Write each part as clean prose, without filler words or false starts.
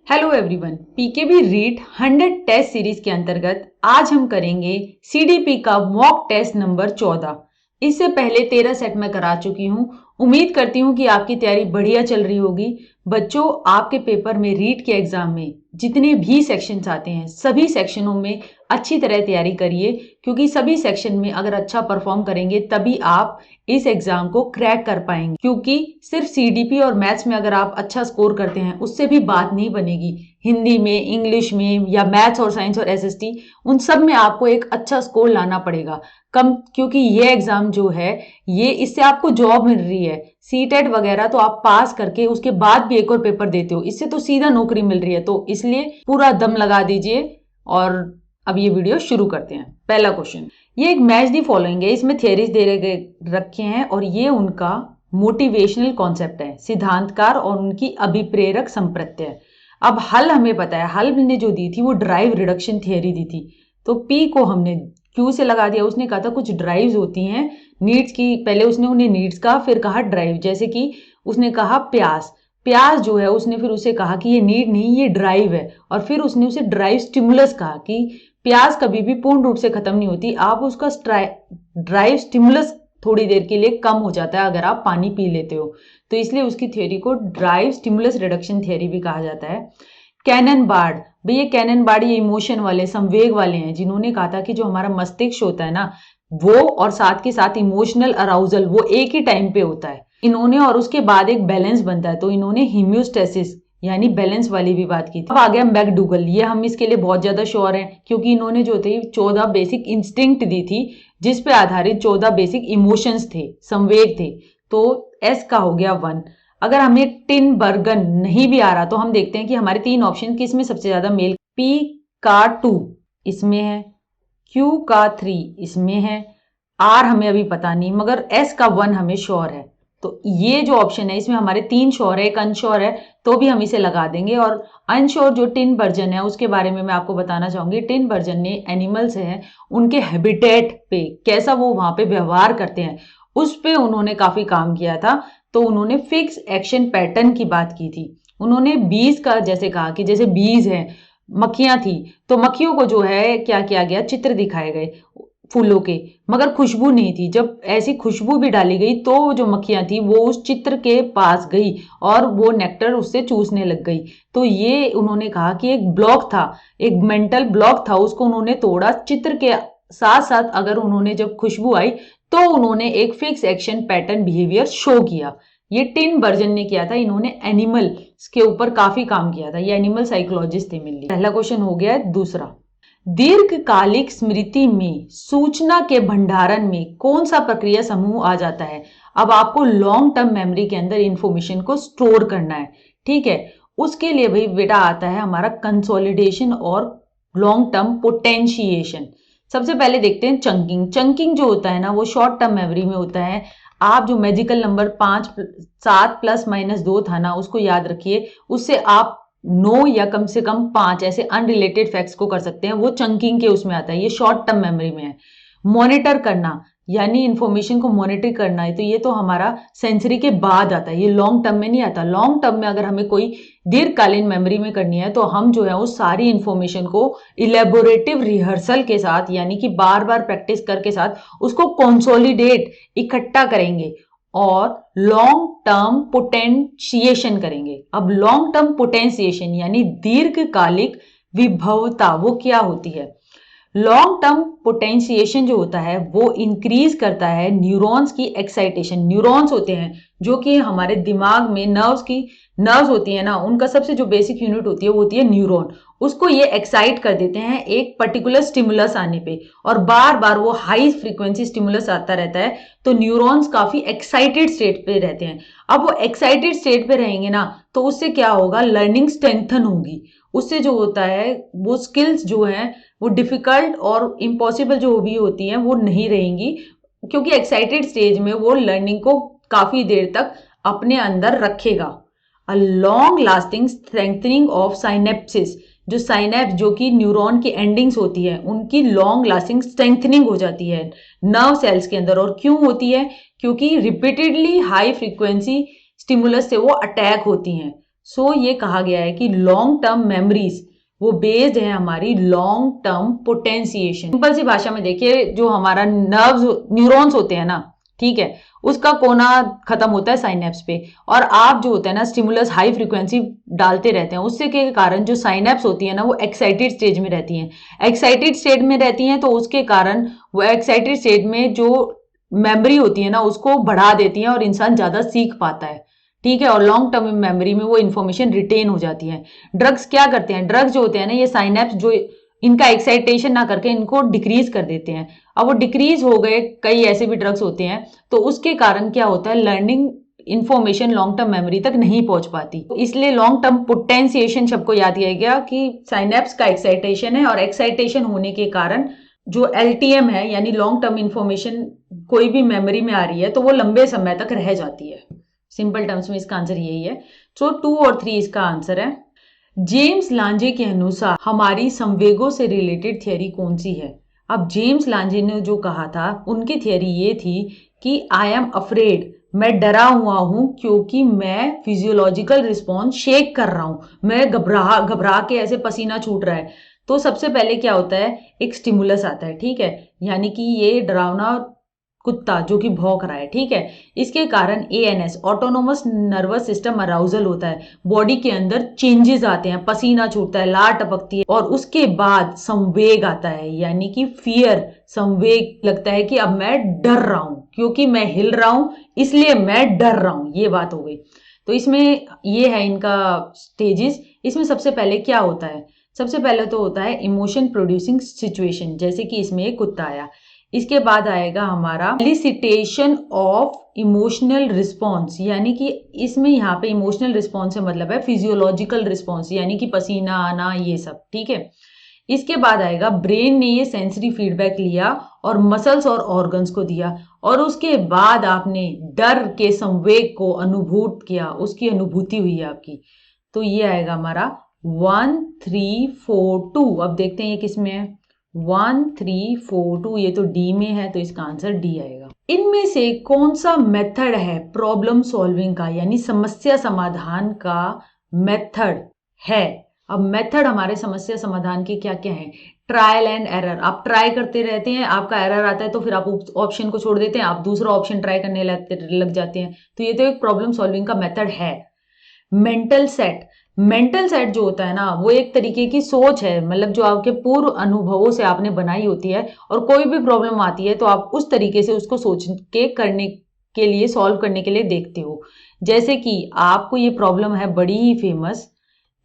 Hello everyone, PKB read 100 test series के अंतर्गत आज हम करेंगे सीडीपी का मॉक टेस्ट नंबर 14। इससे पहले 13 सेट में करा चुकी हूँ। उम्मीद करती हूँ कि आपकी तैयारी बढ़िया चल रही होगी। बच्चों, आपके पेपर में रीड के एग्जाम में जितने भी सेक्शंस आते हैं सभी सेक्शनों में अच्छी तरह तैयारी करिए, क्योंकि सभी सेक्शन में अगर अच्छा परफॉर्म करेंगे तभी आप इस एग्जाम को क्रैक कर पाएंगे। क्योंकि सिर्फ सीडीपी और मैथ्स में अगर आप अच्छा स्कोर करते हैं उससे भी बात नहीं बनेगी। हिंदी में, इंग्लिश में या मैथ्स और साइंस और एसएसटी, उन सब में आपको एक अच्छा स्कोर लाना पड़ेगा कम, क्योंकि ये एग्जाम जो है ये इससे आपको जॉब मिल रही है। सीटेट वगैरह तो आप पास करके उसके बाद भी एक और पेपर देते हो, इससे तो सीधा नौकरी मिल रही है। तो इसलिए पूरा दम लगा दीजिए और अब ये वीडियो शुरू करते हैं। पहला क्वेश्चन, ये एक मैच दी फॉलोइंग है, इसमें थियरीज दे रखे हैं और ये उनका मोटिवेशनल कॉन्सेप्ट है, सिद्धांतकार और उनकी अभिप्रेरक संप्रत्यय। अब हल हमें पता है, हल ने जो दी थी वो ड्राइव रिडक्शन थियरी दी थी, तो पी को हमने क्यू से लगा दिया। उसने कहा था कुछ ड्राइव्स होती हैं नीड्स की, पहले उसने उन्हें नीड्स कहा फिर कहा ड्राइव। जैसे कि उसने कहा प्यास, प्यास जो है उसने फिर उसे कहा कि ये नीड नहीं ये ड्राइव है, और फिर उसने उसे ड्राइव स्टिमुलस कहा कि प्यास कभी भी पूर्ण रूप से खत्म नहीं होती, आप उसका ड्राइव स्टिमुलस थोड़ी देर के लिए कम हो जाता है अगर आप पानी पी लेते हो, तो इसलिए उसकी थ्योरी को ड्राइव स्टिमुलस रिडक्शन थ्योरी भी कहा जाता है। कैनन बार्ड, भैया कैनन बार्ड ये इमोशन वाले, संवेग वाले हैं, जिन्होंने कहा था कि जो हमारा मस्तिष्क होता है ना वो और साथ के साथ इमोशनल अराउजल वो एक ही टाइम पे होता है। इन्होंने और उसके बाद एक बैलेंस बनता है, तो इन्होंने हिम्योस्टेसिस यानी बैलेंस वाली भी बात की थी। अब आ गया मैकडूगल, ये हम इसके लिए बहुत ज्यादा श्योर हैं क्योंकि इन्होंने जो थे 14 बेसिक इंस्टिंक्ट दी थी जिस पे आधारित 14 बेसिक इमोशंस थे, संवेग थे। तो एस का हो गया 1। अगर हमें टिन बर्गन नहीं भी आ रहा तो हम देखते हैं कि हमारे 3 ऑप्शन किस में सबसे ज्यादा मेल, पी का 2 इसमें है, क्यू का 3 इसमें है, आर हमें अभी पता नहीं, मगर एस का 1 हमें श्योर है। तो ये जो ऑप्शन है इसमें हमारे 3 श्योर है, एक अनश्योर है, तो भी हम इसे लगा देंगे। और अनश्योर जो टिन बर्जन है उसके बारे में मैं आपको बताना चाहूंगी। टिन बर्जन ने एनिमल्स हैं उनके हैबिटेट पे कैसा वो वहां पे व्यवहार करते हैं उस पे उन्होंने काफी काम किया था। तो उन्होंने फिक्स एक्शन पैटर्न की बात की थी। उन्होंने बीज का जैसे कहा कि जैसे बीज है, मक्खियां थी, तो मक्खियों को जो है क्या किया गया, चित्र दिखाए गए फूलों के, मगर खुशबू नहीं थी। जब ऐसी खुशबू भी डाली गई तो जो मक्खियां थी वो उस चित्र के पास गई और वो नेक्टर उससे चूसने लग गई। तो ये उन्होंने कहा कि एक ब्लॉक था, एक मेंटल ब्लॉक था, उसको उन्होंने तोड़ा। चित्र के साथ साथ अगर उन्होंने जब खुशबू आई तो उन्होंने एक fix action pattern behaviour show किया। ये टिन बर्जन ने किया था, इन्होंने एनिमल के ऊपर काफी काम किया था, ये एनिमल साइकोलॉजिस्ट थे मेनली। पहला क्वेश्चन हो गया। दूसरा, दीर्घकालिक स्मृति में सूचना के भंडारण में कौन सा प्रक्रिया समूह आ जाता है। अब आपको लॉन्ग टर्म मेमोरी के अंदर इंफॉर्मेशन को स्टोर करना है, ठीक है। उसके लिए भाई बेटा आता है हमारा कंसोलिडेशन और लॉन्ग टर्म पोटेंशिएशन। सबसे पहले देखते हैं चंकिंग। चंकिंग जो होता है ना वो शॉर्ट टर्म मेमोरी में होता है। आप जो मैजिकल नंबर 7 प्लस माइनस 2 था ना उसको याद रखिए, उससे आप 9 या कम से कम 5 ऐसे अनरिलेटेड फैक्ट्स को कर सकते हैं, वो चंकिंग के उसमें आता है, ये शॉर्ट टर्म मेमोरी में है। मॉनिटर करना यानी इंफॉर्मेशन को मॉनिटर करना है, तो ये तो हमारा सेंसरी के बाद आता है, ये लॉन्ग टर्म में नहीं आता। लॉन्ग टर्म में अगर हमें कोई दीर्घकालीन मेमोरी में करनी है तो हम जो है उस सारी इंफॉर्मेशन को इलेबोरेटिव रिहर्सल के साथ यानी कि बार बार प्रैक्टिस करके साथ उसको कंसोलिडेट इकट्ठा करेंगे और लॉन्ग टर्म पोटेंशिएशन करेंगे। अब लॉन्ग टर्म पोटेंशिएशन यानी दीर्घकालिक विभवता वो क्या होती है। लॉन्ग टर्म पोटेंशिएशन जो होता है वो इंक्रीज करता है न्यूरॉन्स की एक्साइटेशन। न्यूरॉन्स होते हैं जो कि हमारे दिमाग में नर्व्स होती है ना, उनका सबसे जो बेसिक यूनिट होती है वो होती है न्यूरॉन। उसको ये एक्साइट कर देते हैं एक पर्टिकुलर स्टिमुलस आने पे, और बार बार वो हाई फ्रीक्वेंसी स्टिमुलस आता रहता है, तो न्यूरॉन्स काफी एक्साइटेड स्टेट पे रहते हैं। अब वो एक्साइटेड स्टेट पे रहेंगे ना तो उससे क्या होगा, लर्निंग स्ट्रेंथन होगी। उससे जो होता है वो स्किल्स जो है वो डिफिकल्ट और इम्पॉसिबल जो भी होती हैं वो नहीं रहेंगी, क्योंकि एक्साइटेड स्टेज में वो लर्निंग को काफी देर तक अपने अंदर रखेगा। A long lasting strengthening of synapses, जो साइनेप्स जो कि न्यूरॉन की एंडिंग्स होती है उनकी लॉन्ग लास्टिंग स्ट्रेंथनिंग हो जाती है नर्व सेल्स के अंदर। और क्यों होती है, क्योंकि रिपीटेडली हाई फ्रीक्वेंसी स्टिमुलस से वो अटैक होती हैं। सो ये कहा गया है कि लॉन्ग टर्म मेमोरीज वो बेस्ड है हमारी लॉन्ग टर्म पोटेंशिएशन। सिंपल सी भाषा में देखिए, जो हमारा नर्व्स न्यूरॉन्स होते हैं ना, ठीक है, उसका कोना खत्म होता है साइनेप्स पे, और आप जो होता है ना स्टिमुलस हाई फ्रीक्वेंसी डालते रहते हैं, उससे के कारण जो साइनेप्स होती है ना वो एक्साइटेड स्टेज में रहती हैं। एक्साइटेड स्टेट में रहती हैं तो उसके कारण वो एक्साइटेड स्टेट में जो मेमोरी होती है ना उसको बढ़ा देती हैं और इंसान ज्यादा सीख पाता है, ठीक है, और लॉन्ग टर्म मेमोरी में वो इन्फॉर्मेशन रिटेन हो जाती है। ड्रग्स क्या करते हैं, ड्रग्स जो होते हैं ना ये साइनेप्स जो इनका एक्साइटेशन ना करके इनको डिक्रीज कर देते हैं। अब वो डिक्रीज हो गए, कई ऐसे भी ड्रग्स होते हैं, तो उसके कारण क्या होता है, learning information long term memory तक नहीं पहुंच पाती। इसलिए लॉन्ग टर्म पोटेंशिएशन सबको याद किया गया कि साइनेप्स का एक्साइटेशन है, और एक्साइटेशन होने के कारण जो एलटीएम है यानी लॉन्ग टर्म इंफॉर्मेशन कोई भी मेमोरी में आ रही है तो वो लंबे समय तक रह जाती है। सिंपल टर्म्स में इसका आंसर यही है। सो 2 और 3 इसका आंसर है। जेम्स लांजे के अनुसार हमारी संवेगों से रिलेटेड थियरी कौन सी है? अब जेम्स लांजे ने जो कहा था, उनकी थियरी ये थी कि आई एम अफ्रेड, मैं डरा हुआ हूं क्योंकि मैं फिजियोलॉजिकल रिस्पॉन्स शेक कर रहा हूं, मैं घबरा घबरा के ऐसे पसीना छूट रहा है। तो सबसे पहले क्या होता है, एक स्टिमुलस आता है, ठीक है, यानी कि ये डरावना कुत्ता जो कि भौंक रहा है, ठीक है, इसके कारण ANS autonomous nervous system arousal होता है, बॉडी के अंदर चेंजेस आते हैं, पसीना छूटता है, लार टपकती है, और उसके बाद संवेग आता है, यानी कि फियर, संवेग लगता है कि अब मैं डर रहा हूं, क्योंकि मैं हिल रहा हूं इसलिए मैं डर रहा हूं, ये बात हो गई। तो इसमें ये है इनका स्टेजेस। इसमें सबसे पहले क्या होता है, सबसे पहले तो होता है इमोशन प्रोड्यूसिंग सिचुएशन, जैसे कि इसमें एक कुत्ता आया। इसके बाद आएगा हमारा एलिसिटेशन ऑफ इमोशनल रिस्पॉन्स, यानी कि इसमें यहाँ पे इमोशनल रिस्पॉन्स से मतलब है फिजियोलॉजिकल रिस्पॉन्स, यानी कि पसीना आना, ये सब, ठीक है। इसके बाद आएगा ब्रेन ने ये सेंसरी फीडबैक लिया और मसल्स और ऑर्गन्स को दिया, और उसके बाद आपने डर के संवेग को अनुभूत किया, उसकी अनुभूति हुई है आपकी। तो ये आएगा हमारा 1 3 4 2। अब देखते हैं ये किस में है, 1 3 4 2, ये तो डी में है, तो इसका आंसर डी आएगा। इनमें से कौन सा मेथड है प्रॉब्लम सॉल्विंग का, यानी समस्या समाधान का मेथड है? अब मेथड हमारे समस्या समाधान के क्या क्या है, ट्रायल एंड एरर, आप ट्राई करते रहते हैं, आपका एरर आता है तो फिर आप ऑप्शन को छोड़ देते हैं, आप दूसरा ऑप्शन ट्राई करने लग जाते हैं, तो ये तो एक प्रॉब्लम सॉल्विंग का मेथड है। मेंटल सेट, मेंटल सेट जो होता है ना वो एक तरीके की सोच है, मतलब जो आपके पूर्व अनुभवों से आपने बनाई होती है, और कोई भी प्रॉब्लम आती है तो आप उस तरीके से उसको सोच के करने के लिए, सॉल्व करने के लिए देखते हो। जैसे कि आपको ये प्रॉब्लम है बड़ी ही फेमस,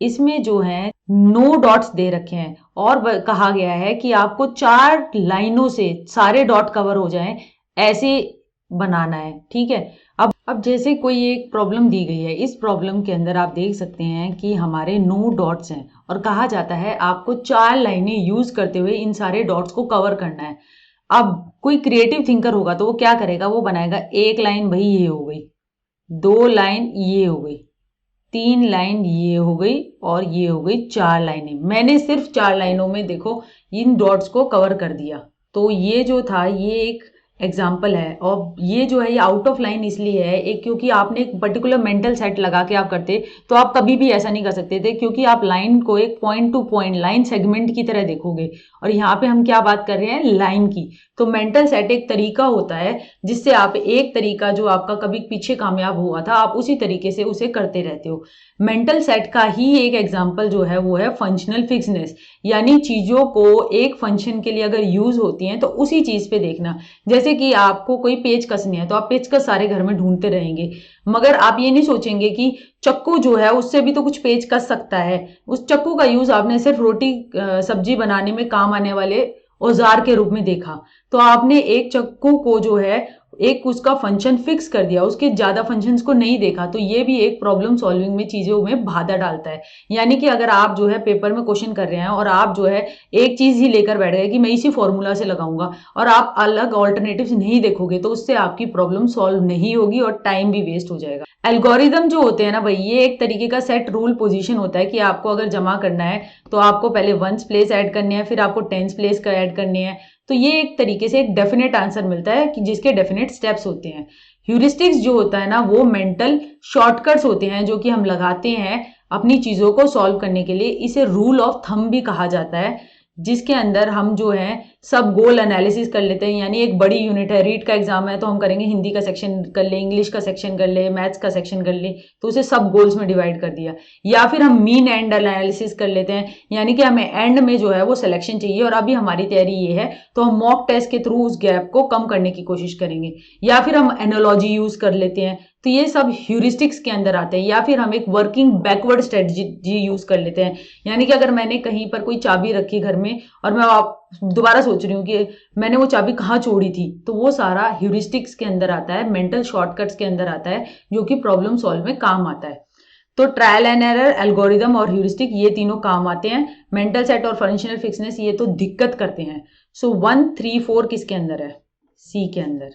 इसमें जो है नो डॉट्स दे रखे हैं, और कहा गया है कि आपको 4 लाइनों से सारे डॉट कवर हो जाएं, ऐसे बनाना है, ठीक है। अब जैसे कोई एक प्रॉब्लम दी गई है, इस प्रॉब्लम के अंदर आप देख सकते हैं कि हमारे 9 डॉट्स हैं, और कहा जाता है आपको 4 लाइनें यूज करते हुए इन सारे डॉट्स को कवर करना है। अब कोई क्रिएटिव थिंकर होगा तो वो क्या करेगा, वो बनाएगा एक लाइन, भाई ये हो गई, 2 लाइन ये हो गई, 3 लाइन ये हो गई, और ये हो गई 4 लाइनें। मैंने सिर्फ 4 लाइनों में देखो इन डॉट्स को कवर कर दिया। तो ये जो था ये एक एग्जाम्पल है, और ये जो है ये आउट ऑफ लाइन इसलिए है एक, क्योंकि आपने एक पर्टिकुलर मेंटल सेट लगा के आप करते तो आप कभी भी ऐसा नहीं कर सकते थे, क्योंकि आप लाइन को एक point two point line segment की तरह देखोगे, और यहाँ पे हम क्या बात कर रहे हैं, लाइन की। तो मेंटल सेट एक तरीका होता है जिससे आप एक तरीका जो आपका कभी पीछे कामयाब हुआ था, आप उसी तरीके से उसे करते रहते हो। मेंटल सेट का ही एक एग्जाम्पल जो है वो है फंक्शनल फिक्सनेस, यानी चीजों को एक फंक्शन के लिए अगर यूज होती हैं तो उसी चीज पे देखना। जैसे कि आपको कोई पेच कसनी है तो आप पेचकस सारे घर में ढूंढते रहेंगे, मगर आप ये नहीं सोचेंगे कि चक्कू जो है उससे भी तो कुछ पेच कस सकता है। उस चक्कू का यूज आपने सिर्फ रोटी सब्जी बनाने में काम आने वाले औजार के रूप में देखा, तो आपने एक चक्कू को जो है एक उसका फंक्शन फिक्स कर दिया, उसके ज्यादा फंक्शंस को नहीं देखा। तो ये भी एक प्रॉब्लम सॉल्विंग में चीजों में बाधा डालता है। यानी कि अगर आप जो है पेपर में क्वेश्चन कर रहे हैं और आप जो है एक चीज ही लेकर बैठ गए कि मैं इसी फॉर्मूला से लगाऊंगा, और आप अलग ऑल्टरनेटिव्स नहीं देखोगे, तो उससे आपकी प्रॉब्लम सॉल्व नहीं होगी और टाइम भी वेस्ट हो जाएगा। एल्गोरिदम जो होते हैं ना भाई, ये एक तरीके का सेट रूल पोजीशन होता है कि आपको अगर जमा करना है तो आपको पहले 1s प्लेस ऐड करने हैं, फिर आपको 10s प्लेस का ऐड करने हैं। तो ये एक तरीके से एक डेफिनेट आंसर मिलता है कि जिसके डेफिनेट स्टेप्स होते हैं। ह्यूरिस्टिक्स जो होता है ना वो मेंटल शॉर्टकट्स होते हैं जो कि हम लगाते हैं अपनी चीज़ों को सॉल्व करने के लिए। इसे रूल ऑफ थंब भी कहा जाता है, जिसके अंदर हम जो है सब गोल एनालिसिस कर लेते हैं। यानी एक बड़ी यूनिट है, रीट का एग्जाम है तो हम करेंगे हिंदी का सेक्शन कर ले, इंग्लिश का सेक्शन कर ले, मैथ्स का सेक्शन कर ले, तो उसे सब गोल्स में डिवाइड कर दिया। या फिर हम मीन एंड एनालिसिस कर लेते हैं, यानी कि हमें एंड में जो है वो सिलेक्शन चाहिए और अभी हमारी तैयारी ये है तो हम मॉक टेस्ट के थ्रू उस गैप को कम करने की कोशिश करेंगे। या फिर हम एनालॉजी यूज कर लेते हैं, तो ये सब ह्यूरिस्टिक्स के अंदर आते हैं। या फिर हम एक वर्किंग बैकवर्ड स्ट्रेटजी यूज कर लेते हैं, यानी कि अगर मैंने कहीं पर कोई चाबी रखी घर में और मैं आप दोबारा सोच रही हूँ कि मैंने वो चाबी कहाँ छोड़ी थी, तो वो सारा ह्यूरिस्टिक्स के अंदर आता है, मेंटल शॉर्टकट्स के अंदर आता है, जो कि प्रॉब्लम सॉल्व में काम आता है। तो ट्रायल एंड एरर, एल्गोरिदम और ह्यूरिस्टिक ये तीनों काम आते हैं। मेंटल सेट और फंक्शनल फिक्सनेस ये तो दिक्कत करते हैं। सो 1, 3, 4 किसके अंदर है? सी के अंदर।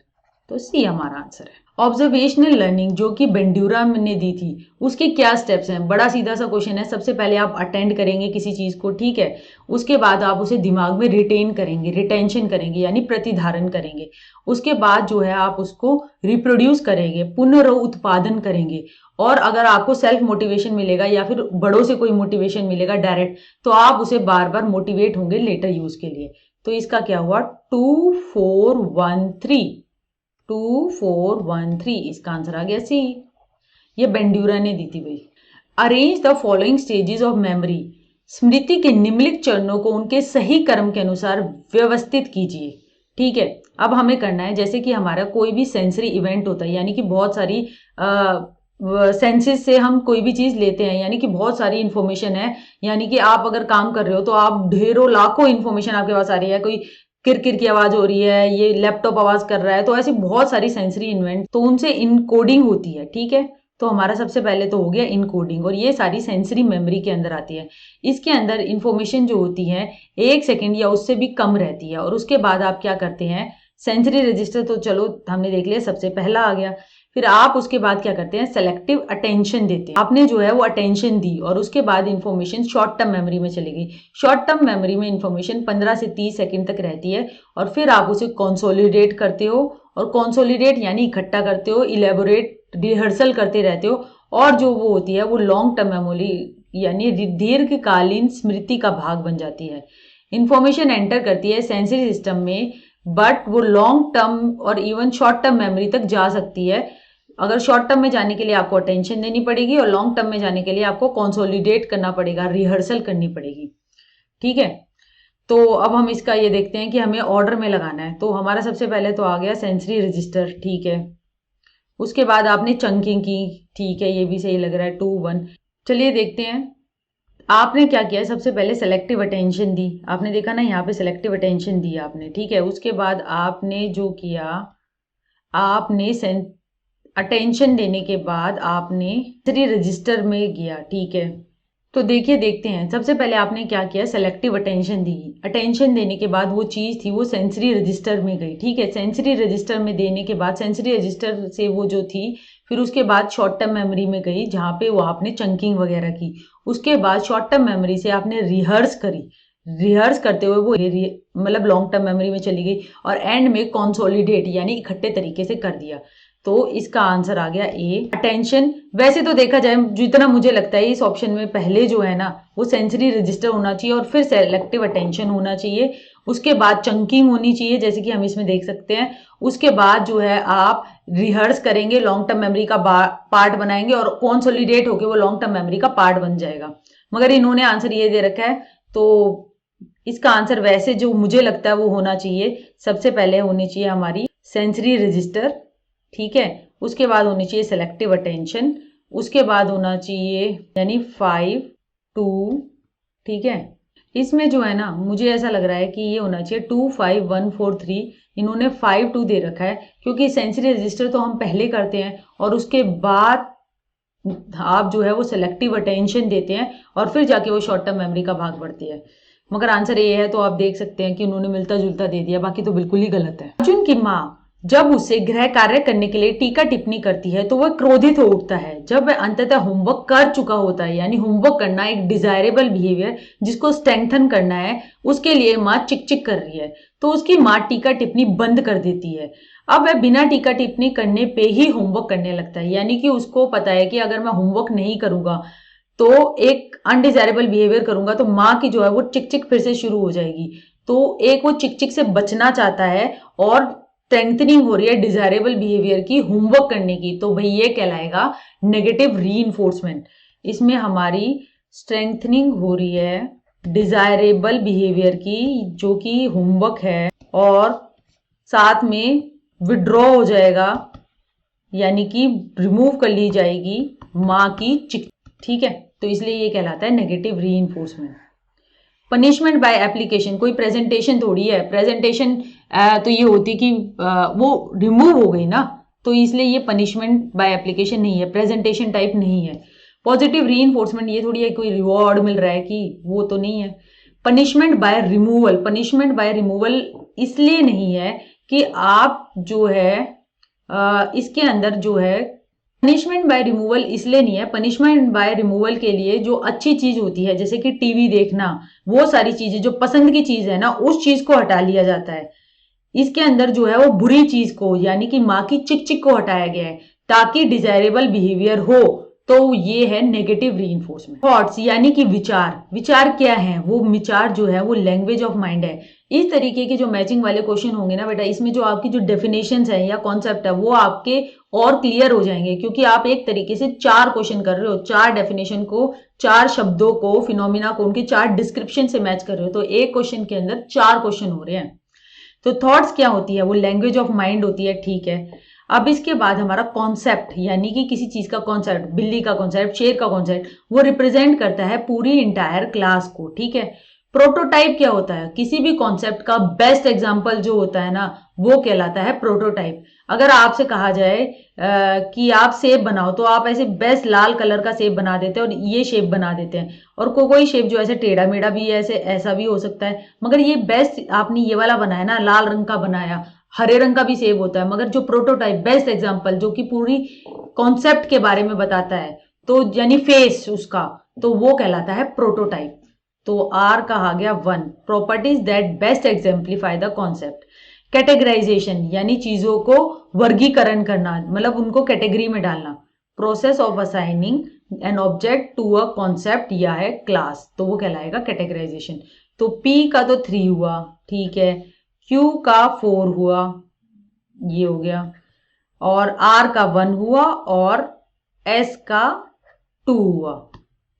तो सी हमारा आंसर है। ऑब्जर्वेशनल लर्निंग जो कि बेंड्यूरा ने दी थी, उसके क्या स्टेप्स हैं? बड़ा सीधा सा क्वेश्चन है। सबसे पहले आप अटेंड करेंगे किसी चीज को, ठीक है, उसके बाद आप उसे दिमाग में रिटेन करेंगे, रिटेंशन करेंगे यानी प्रतिधारण करेंगे। उसके बाद जो है आप उसको रिप्रोड्यूस करेंगे, पुनरुत्पादन करेंगे। और अगर आपको सेल्फ मोटिवेशन मिलेगा या फिर बड़ों से कोई मोटिवेशन मिलेगा डायरेक्ट, तो आप उसे बार बार मोटिवेट होंगे लेटर यूज के लिए। तो इसका क्या हुआ? 2, 4, 1, 3। 2, 4, 1, 3 इसका आंसर आ गया सी। ये बेंड्यूरा ने दी थी भाई। Arrange the following stages of memory, स्मृति के निम्नलिखित चरणों को उनके सही क्रम के अनुसार व्यवस्थित कीजिए। ठीक है, अब हमें करना है जैसे कि हमारा कोई भी सेंसरी इवेंट होता है, यानी कि बहुत सारी सेंसेस से हम कोई भी चीज लेते हैं, यानी कि बहुत सारी इंफॉर्मेशन है। यानी कि आप अगर काम कर रहे हो तो आप ढेरों लाखों इंफॉर्मेशन आपके पास आ रही है, कोई किरकिर की आवाज हो रही है, ये लैपटॉप आवाज कर रहा है, तो ऐसी बहुत सारी सेंसरी इवेंट, तो उनसे इनकोडिंग होती है। ठीक है, तो हमारा सबसे पहले तो हो गया इनकोडिंग, और ये सारी सेंसरी मेमोरी के अंदर आती है। इसके अंदर इंफॉर्मेशन जो होती है 1 सेकंड या उससे भी कम रहती है। और उसके बाद आप क्या करते हैं? सेंसरी रजिस्टर तो चलो हमने देख लिया, सबसे पहला आ गया। फिर आप उसके बाद क्या करते हैं? सेलेक्टिव अटेंशन देते हैं। आपने जो है वो अटेंशन दी और उसके बाद इंफॉर्मेशन शॉर्ट टर्म मेमोरी में चली गई। शॉर्ट टर्म मेमोरी में इंफॉर्मेशन 15 से 30 सेकंड तक रहती है और फिर आप उसे कंसोलिडेट करते हो, और कंसोलिडेट यानी इकट्ठा करते हो, इलेबोरेट, रिहर्सल करते रहते हो, और जो वो होती है वो लॉन्ग टर्म मेमोरी यानी दीर्घकालीन स्मृति का भाग बन जाती है। इंफॉर्मेशन एंटर करती है सेंसरी सिस्टम में, बट वो लॉन्ग टर्म और इवन शॉर्ट टर्म मेमोरी तक जा सकती है। अगर शॉर्ट टर्म में जाने के लिए आपको अटेंशन देनी पड़ेगी और लॉन्ग टर्म में जाने के लिए आपको कंसोलिडेट करना पड़ेगा, रिहर्सल करनी पड़ेगी। ठीक है, तो अब हम इसका ये देखते हैं कि हमें ऑर्डर में लगाना है। तो हमारा सबसे पहले तो आ गया सेंसरी रजिस्टर, ठीक है। उसके बाद आपने चंकिंग की, ठीक है, ये भी सही लग रहा है, 2, 1। चलिए देखते हैं आपने क्या किया। सबसे पहले सेलेक्टिव अटेंशन दी, आपने देखा ना यहाँ पे सेलेक्टिव अटेंशन दी आपने, ठीक है। उसके बाद आपने जो किया, आपने अटेंशन देने के बाद आपने सेंसरी रजिस्टर में गया, ठीक है। तो देखिए देखते हैं, सबसे पहले आपने क्या किया? सेलेक्टिव अटेंशन दी। अटेंशन देने के बाद वो चीज थी वो सेंसरी रजिस्टर में गई, ठीक है। सेंसरी रजिस्टर में देने के बाद सेंसरी रजिस्टर से वो जो थी, फिर उसके बाद शॉर्ट टर्म मेमोरी में गई, जहाँ पे वो आपने चंकिंग वगैरह की। उसके बाद शॉर्ट टर्म मेमोरी से आपने रिहर्स करी, रिहर्स करते हुए वो मतलब लॉन्ग टर्म मेमोरी में चली गई, और एंड में कंसोलिडेट यानी इकट्ठे तरीके से कर दिया। तो इसका आंसर आ गया ए, अटेंशन। वैसे तो देखा जाए, जितना मुझे लगता है इस ऑप्शन में पहले जो है ना वो सेंसरी रजिस्टर होना चाहिए और फिर सेलेक्टिव अटेंशन होना चाहिए, उसके बाद चंकिंग होनी चाहिए, जैसे कि हम इसमें देख सकते हैं। उसके बाद जो है आप रिहर्स करेंगे, लॉन्ग टर्म मेमोरी का पार्ट बनाएंगे और कंसोलिडेट होकर वो लॉन्ग टर्म मेमोरी का पार्ट बन जाएगा। मगर इन्होंने आंसर ये दे रखा है, तो इसका आंसर वैसे जो मुझे लगता है वो होना चाहिए, सबसे पहले होनी चाहिए हमारी सेंसरी रजिस्टर, ठीक है। उसके बाद होनी चाहिए सेलेक्टिव अटेंशन, उसके बाद होना चाहिए यानी 5, 2, ठीक है। इसमें जो है ना मुझे ऐसा लग रहा है कि ये होना चाहिए 2, 5, 1, 4, 3। इन्होंने 5, 2 दे रखा है क्योंकि सेंसरी रजिस्टर तो हम पहले करते हैं और उसके बाद आप जो है वो सेलेक्टिव अटेंशन देते हैं और फिर जाके वो शॉर्ट टर्म मेमोरी का भाग बढ़ती है। मगर आंसर ये है, तो आप देख सकते हैं कि उन्होंने मिलता जुलता दे दिया, बाकी तो बिल्कुल ही गलत है। अर्जुन की माँ जब उसे गृह कार्य करने के लिए टीका टिप्पणी करती है तो वह क्रोधित हो उठता है। जब वह अंततः होमवर्क कर चुका होता है, यानी होमवर्क करना एक डिजायरेबल बिहेवियर जिसको स्ट्रेंथन करना है, उसके लिए माँ चिक चिक कर रही है, तो उसकी माँ टीका टिप्पणी बंद कर देती है। अब वह बिना टीका टिप्पणी करने पे ही होमवर्क करने लगता है, यानी कि उसको पता है कि अगर मैं होमवर्क नहीं करूंगा, तो एक अनडिजायरेबल बिहेवियर करूंगा तो माँ की जो है वो चिक चिक फिर से शुरू हो जाएगी। तो एक वो चिक चिक से बचना चाहता है और स्ट्रेंथनिंग हो रही है डिजायरेबल बिहेवियर की, होमवर्क करने की, तो भाई ये कहलाएगा नेगेटिव रीइंफोर्समेंट। इसमें हमारी स्ट्रेंथनिंग हो रही है डिजायरेबल बिहेवियर की जो कि होमवर्क है, और साथ में विड्रॉ हो जाएगा यानी कि रिमूव कर ली जाएगी माँ की चिक। ठीक है, तो इसलिए ये कहलाता है negative reinforcement. Punishment by application, कोई प्रेजेंटेशन थोड़ी है, प्रेजेंटेशन तो ये होती कि वो रिमूव हो गई ना, तो इसलिए ये पनिशमेंट बाय एप्लीकेशन नहीं है, प्रेजेंटेशन टाइप नहीं है। पॉजिटिव रीइंफोर्समेंट ये थोड़ी है कोई रिवॉर्ड मिल रहा है कि वो तो नहीं है। Punishment by removal, punishment by removal इसलिए नहीं है कि आप जो है इसके अंदर जो है पनिशमेंट बाय रिमूवल इसलिए नहीं है, पनिशमेंट बाय रिमूवल के लिए जो अच्छी चीज होती है जैसे कि टीवी देखना, वो सारी चीजें जो पसंद की चीज है ना उस चीज को हटा लिया जाता है। इसके अंदर जो है वो बुरी चीज को यानी कि माँ की चिक चिक को हटाया गया है ताकि डिजायरेबल बिहेवियर हो। तो ये है नेगेटिव रीइंफोर्समेंट। थॉट्स यानी कि विचार, विचार क्या है, वो विचार जो है वो लैंग्वेज ऑफ माइंड है। इस तरीके के जो मैचिंग वाले क्वेश्चन होंगे ना बेटा, इसमें जो आपकी जो डेफिनेशंस है या कॉन्सेप्ट है वो आपके और क्लियर हो जाएंगे, क्योंकि आप एक तरीके से 4 क्वेश्चन कर रहे हो, 4 डेफिनेशन को, 4 शब्दों को, फिनोमिना को उनके 4 डिस्क्रिप्शन से मैच कर रहे हो, तो एक क्वेश्चन के अंदर 4 क्वेश्चन हो रहे हैं। तो थॉट्स क्या होती है, वो लैंग्वेज ऑफ माइंड होती है। ठीक है, अब इसके बाद हमारा कॉन्सेप्ट यानी कि किसी चीज का कॉन्सेप्ट, बिल्ली का कॉन्सेप्ट, शेर का कॉन्सेप्ट, वो रिप्रेजेंट करता है पूरी इंटायर क्लास को। ठीक है, प्रोटोटाइप क्या होता है, किसी भी कॉन्सेप्ट का बेस्ट एग्जांपल जो होता है ना वो कहलाता है प्रोटोटाइप। अगर आपसे कहा जाए कि आप सेब बनाओ तो आप ऐसे बेस्ट लाल कलर का सेब बना देते हैं और ये शेप बना देते हैं, और कोई शेप जो ऐसे टेढ़ा मेढ़ा भी है, ऐसे ऐसा भी हो सकता है, मगर ये बेस्ट आपने ये वाला बनाया ना, लाल रंग का बनाया, हरे रंग का भी सेब होता है, मगर जो प्रोटोटाइप बेस्ट एग्जांपल जो कि पूरी कॉन्सेप्ट के बारे में बताता है, तो यानी फेस उसका, तो वो कहलाता है प्रोटोटाइप। तो आर कहा गया 1, properties that best exemplify the concept. Categorisation यानी चीजों को वर्गीकरण करना, मतलब उनको कैटेगरी में डालना। Process of assigning an object to a concept या है क्लास, तो वो कहलाएगा कैटेगराइजेशन। तो P का तो 3 हुआ, ठीक है, Q का 4 हुआ, ये हो गया, और R का 1 हुआ, और S का 2 हुआ,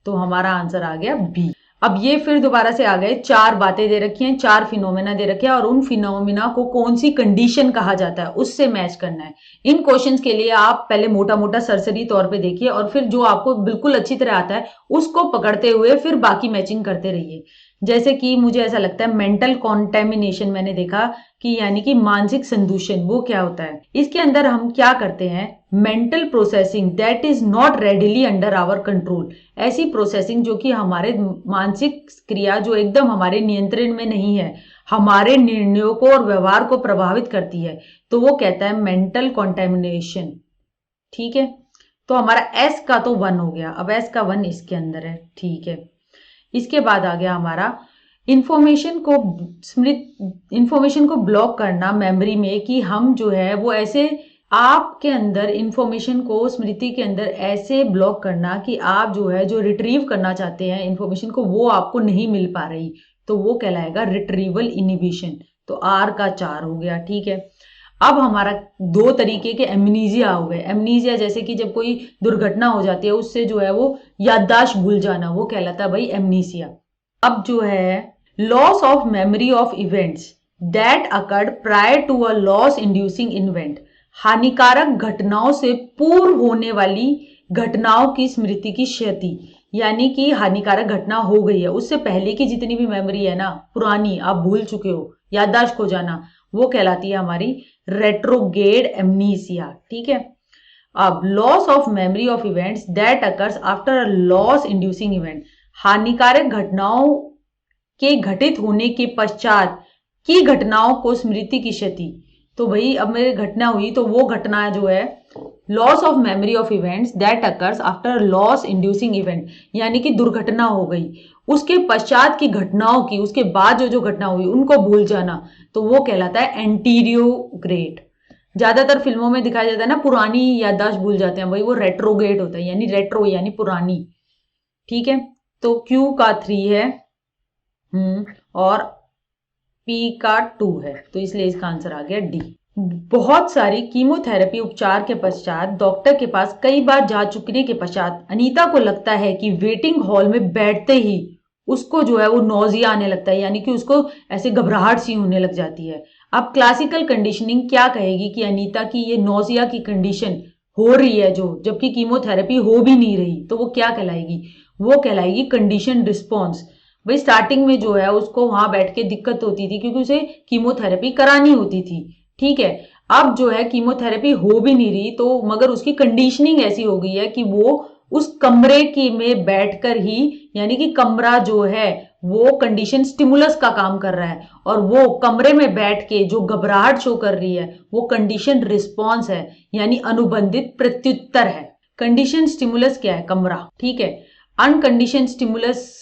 तो हमारा आंसर आ गया B। अब ये फिर दोबारा से आ गए, 4 बातें दे रखी हैं, 4 फिनोमेना दे रखे हैं, और उन फिनोमेना को कौन सी कंडीशन कहा जाता है उससे मैच करना है। इन क्वेश्चंस के लिए आप पहले मोटा मोटा सरसरी तौर पे देखिए, और फिर जो आपको बिल्कुल अच्छी तरह आता है उसको पकड़ते हुए फिर बाकी मैचिंग करते रहिए। जैसे कि मुझे ऐसा लगता है मेंटल कॉन्टेमिनेशन मैंने देखा कि यानी कि मानसिक संदूषण, वो क्या होता है, इसके अंदर हम क्या करते हैं, mental processing that is not readily under our control. ऐसी प्रोसेसिंग जो कि हमारे मानसिक क्रिया जो एकदम हमारे नियंत्रण में नहीं है, हमारे निर्णयों को और व्यवहार को प्रभावित करती है, तो वो कहता है मेंटल कॉन्टेमिनेशन। ठीक है, तो हमारा एस का तो 1 हो गया, अब एस का 1 इसके अंदर है। ठीक है, इसके बाद आ गया हमारा इंफॉर्मेशन को ब्लॉक करना मेमोरी में, कि हम जो है वो ऐसे आपके अंदर इंफॉर्मेशन को स्मृति के अंदर ऐसे ब्लॉक करना कि आप जो है जो रिट्रीव करना चाहते हैं इंफॉर्मेशन को वो आपको नहीं मिल पा रही, तो वो कहलाएगा रिट्रीवल इनिबिशन। तो आर का 4 हो गया। ठीक है, अब हमारा 2 तरीके के एमनीजिया हो गए। एमनीजिया जैसे कि जब कोई दुर्घटना हो जाती है उससे जो है वो याददाश्त भूल जाना, वो कहलाता है भाई एमनीसिया। अब जो है loss of memory of events that occurred prior to a loss inducing event, हानिकारक घटनाओं से पूर्व होने वाली घटनाओं की स्मृति की क्षति, यानी कि हानिकारक घटना हो गई है उससे पहले की जितनी भी मेमोरी है ना पुरानी, आप भूल चुके हो, याददाश्त खो जाना, वो कहलाती है हमारी रेट्रोगेड एमनीसिया। ठीक है, अब loss of memory of events that occurs after a loss inducing event, हानिकारक घटनाओं के घटित होने के पश्चात की घटनाओं को स्मृति की क्षति। तो भाई अब मेरी घटना हुई तो वो घटना जो है loss of memory of events that occurs after loss inducing event, यानी कि दुर्घटना हो गई उसके पश्चात की घटनाओं की, उसके बाद जो जो घटना हुई उनको भूल जाना, तो वो कहलाता है एंटीरियोग्रेट। ज्यादातर फिल्मों में दिखाया जाता है ना पुरानी याददाश्त भूल जाते हैं, भाई वो रेट्रोगेट होता है, यानी रेट्रो यानी पुरानी। ठीक है, तो Q का 3 है और P का 2 है, तो इसलिए इसका आंसर आ गया डी। बहुत सारी कीमोथेरेपी उपचार के पश्चात डॉक्टर के पास कई बार जा चुकने के पश्चात अनीता को लगता है कि वेटिंग हॉल में बैठते ही उसको जो है वो नोजिया आने लगता है, यानी कि उसको ऐसे घबराहट सी होने लग जाती है। अब क्लासिकल कंडीशनिंग क्या कहेगी कि अनीता की ये नोजिया की कंडीशन हो रही है जो, जबकि कीमोथेरेपी हो भी नहीं रही, तो वो क्या कहलाएगी? वो कहलाएगी कंडीशन रिस्पॉन्स। भाई स्टार्टिंग में जो है उसको वहां बैठ के दिक्कत होती थी क्योंकि उसे कीमोथेरेपी करानी होती थी, ठीक है। अब जो है कीमोथेरेपी हो भी नहीं रही, तो मगर उसकी कंडीशनिंग ऐसी हो गई है कि वो उस कमरे की में बैठकर ही, यानी कि कमरा जो है वो कंडीशन स्टिमुलस का काम कर रहा है और वो कमरे में बैठ के जो घबराहट शो कर रही है वो कंडीशन रिस्पॉन्स है, यानी अनुबंधित प्रत्युत्तर है। कंडीशन स्टिमुलस क्या है? कमरा, ठीक है। अनकंडीशन स्टिमुलस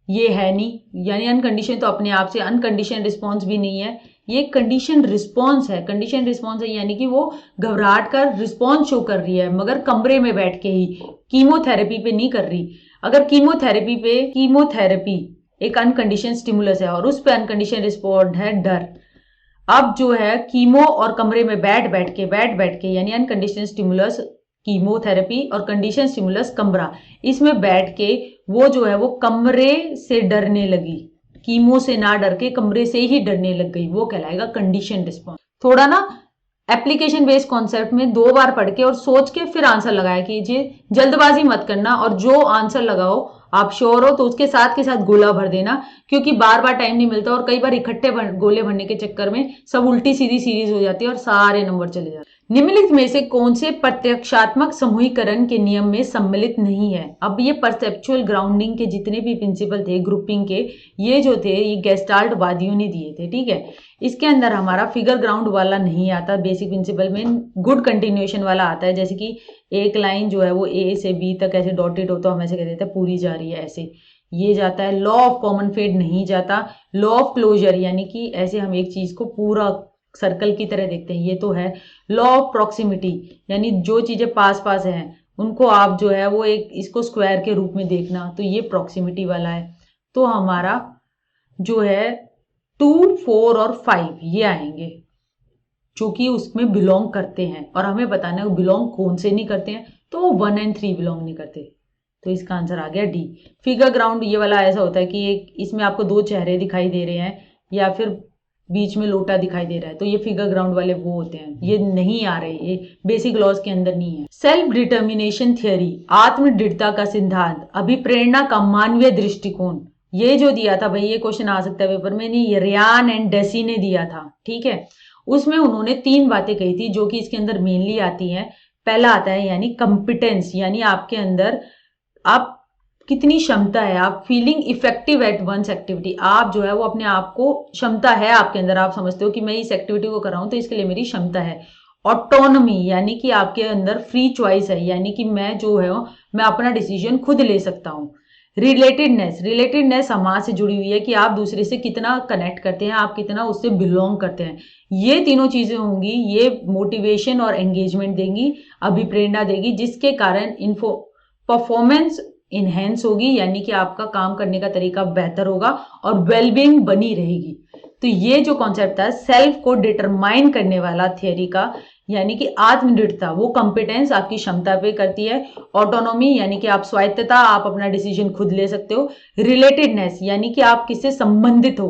ये है नहीं, यानी अनकंडीशन तो अपने आप से, अनकंडीशन रिस्पॉन्स भी नहीं है, ये कंडीशन रिस्पॉन्स है। कंडीशन रिस्पॉन्स है यानी कि वो घबराहट का रिस्पॉन्स शो कर रही है मगर कमरे में बैठ के ही, कीमोथेरेपी पे नहीं कर रही। अगर कीमोथेरेपी एक अनकंडीशन स्टिमुलस है और उस पर अनकंडीशन रिस्पॉन्स है डर। अब जो है कीमो और कमरे में बैठ बैठ के यानी अनकंडीशन स्टिमुलस कीमोथेरेपी और कंडीशन स्टिमुलस कमरा, इसमें बैठ के वो जो है वो कमरे से डरने लगी, कीमो से ना डर के कमरे से ही डरने लग गई, वो कहलाएगा कंडीशन रिस्पॉन्स। थोड़ा ना एप्लीकेशन बेस्ड कॉन्सेप्ट में 2 बार पढ़ के और सोच के फिर आंसर लगाया कीजिए, जल्दबाजी मत करना, और जो आंसर लगाओ आप श्योर हो तो उसके साथ के साथ गोला भर देना, क्योंकि बार बार टाइम नहीं मिलता और कई बार इकट्ठे गोले भरने के चक्कर में सब उल्टी सीधी सीरीज हो जाती है और सारे नंबर चले जाते हैं। निम्नलिखित में से कौन से प्रत्यक्षात्मक समूहीकरण के नियम में सम्मिलित नहीं है? अब ये परसेप्चुअल ग्राउंडिंग के जितने भी प्रिंसिपल थे ग्रुपिंग के, ये जो थे ये गेस्टाल्ट वादियों ने दिए थे, ठीक है। इसके अंदर हमारा फिगर ग्राउंड वाला नहीं आता, बेसिक प्रिंसिपल में गुड कंटिन्यूएशन वाला आता है, जैसे कि एक लाइन जो है वो ए से बी तक ऐसे डॉटेड हो तो हम ऐसे कह देते हैं पूरी जा रही है, ऐसे ये जाता है। लॉ ऑफ कॉमन फेड नहीं जाता। लॉ ऑफ क्लोजर यानी कि ऐसे हम एक चीज को पूरा सर्कल की तरह देखते हैं, ये तो है। लॉ ऑफ प्रॉक्सिमिटी यानी जो चीजें पास पास हैं उनको आप जो है वो एक इसको स्क्वायर के रूप में देखना, तो ये प्रॉक्सिमिटी वाला है। तो हमारा जो है 2, 4 और 5 ये आएंगे जो कि उसमें बिलोंग करते हैं, और हमें बताना है बिलोंग कौन से नहीं करते हैं, तो 1 और 3 बिलोंग नहीं करते, तो इसका आंसर आ गया डी। फिगर ग्राउंड ये वाला ऐसा होता है कि एक इसमें आपको 2 चेहरे दिखाई दे रहे हैं या फिर बीच में लोटा दिखाई दे रहा है, तो ये फिगर ग्राउंड वाले वो होते हैं, ये नहीं आ रहे, ये बेसिक लॉज के अंदर नहीं है। सेल्फ डिटर्मिनेशन थियोरी, आत्म दृढ़ता का सिद्धांत, अभिप्रेरणा का मानवीय दृष्टिकोण, ये जो दिया था भाई, ये क्वेश्चन आ सकता है पेपर में, नहीं रियान एंड डेसी ने दिया था, ठीक है। उसमें उन्होंने 3 बातें कही थी जो कि इसके अंदर मेनली आती हैं। पहला आता है यानी कंपिटेंस, यानी आपके अंदर आप कितनी क्षमता है, आप feeling effective at one's activity, आप जो है वो अपने आप को क्षमता है आपके अंदर, आप समझते हो कि मैं इस एक्टिविटी को कर रहा हूं तो इसके लिए मेरी क्षमता है। ऑटोनॉमी यानी कि आपके अंदर फ्री चॉइस है, यानी कि मैं जो है मैं अपना डिसीजन खुद ले सकता हूं। रिलेटेडनेस समाज से जुड़ी हुई है कि आप दूसरे से कितना कनेक्ट करते हैं, आप कितना उससे बिलोंग करते हैं। ये तीनों चीजें होंगी, ये मोटिवेशन और एंगेजमेंट देंगी, अभिप्रेरणा देगी, जिसके कारण परफॉर्मेंस इनहेंस होगी, यानी कि आपका काम करने का तरीका बेहतर होगा और वेलबींग बनी रहेगी। तो ये जो कॉन्सेप्ट था सेल्फ को डिटरमाइन करने वाला थियरी का, यानी कि आत्मनिर्भरता, वो कंपिटेंस आपकी क्षमता पे करती है। ऑटोनॉमी यानी कि आप स्वायत्तता, आप अपना डिसीजन खुद ले सकते हो। रिलेटेडनेस यानी कि आप किससे संबंधित हो,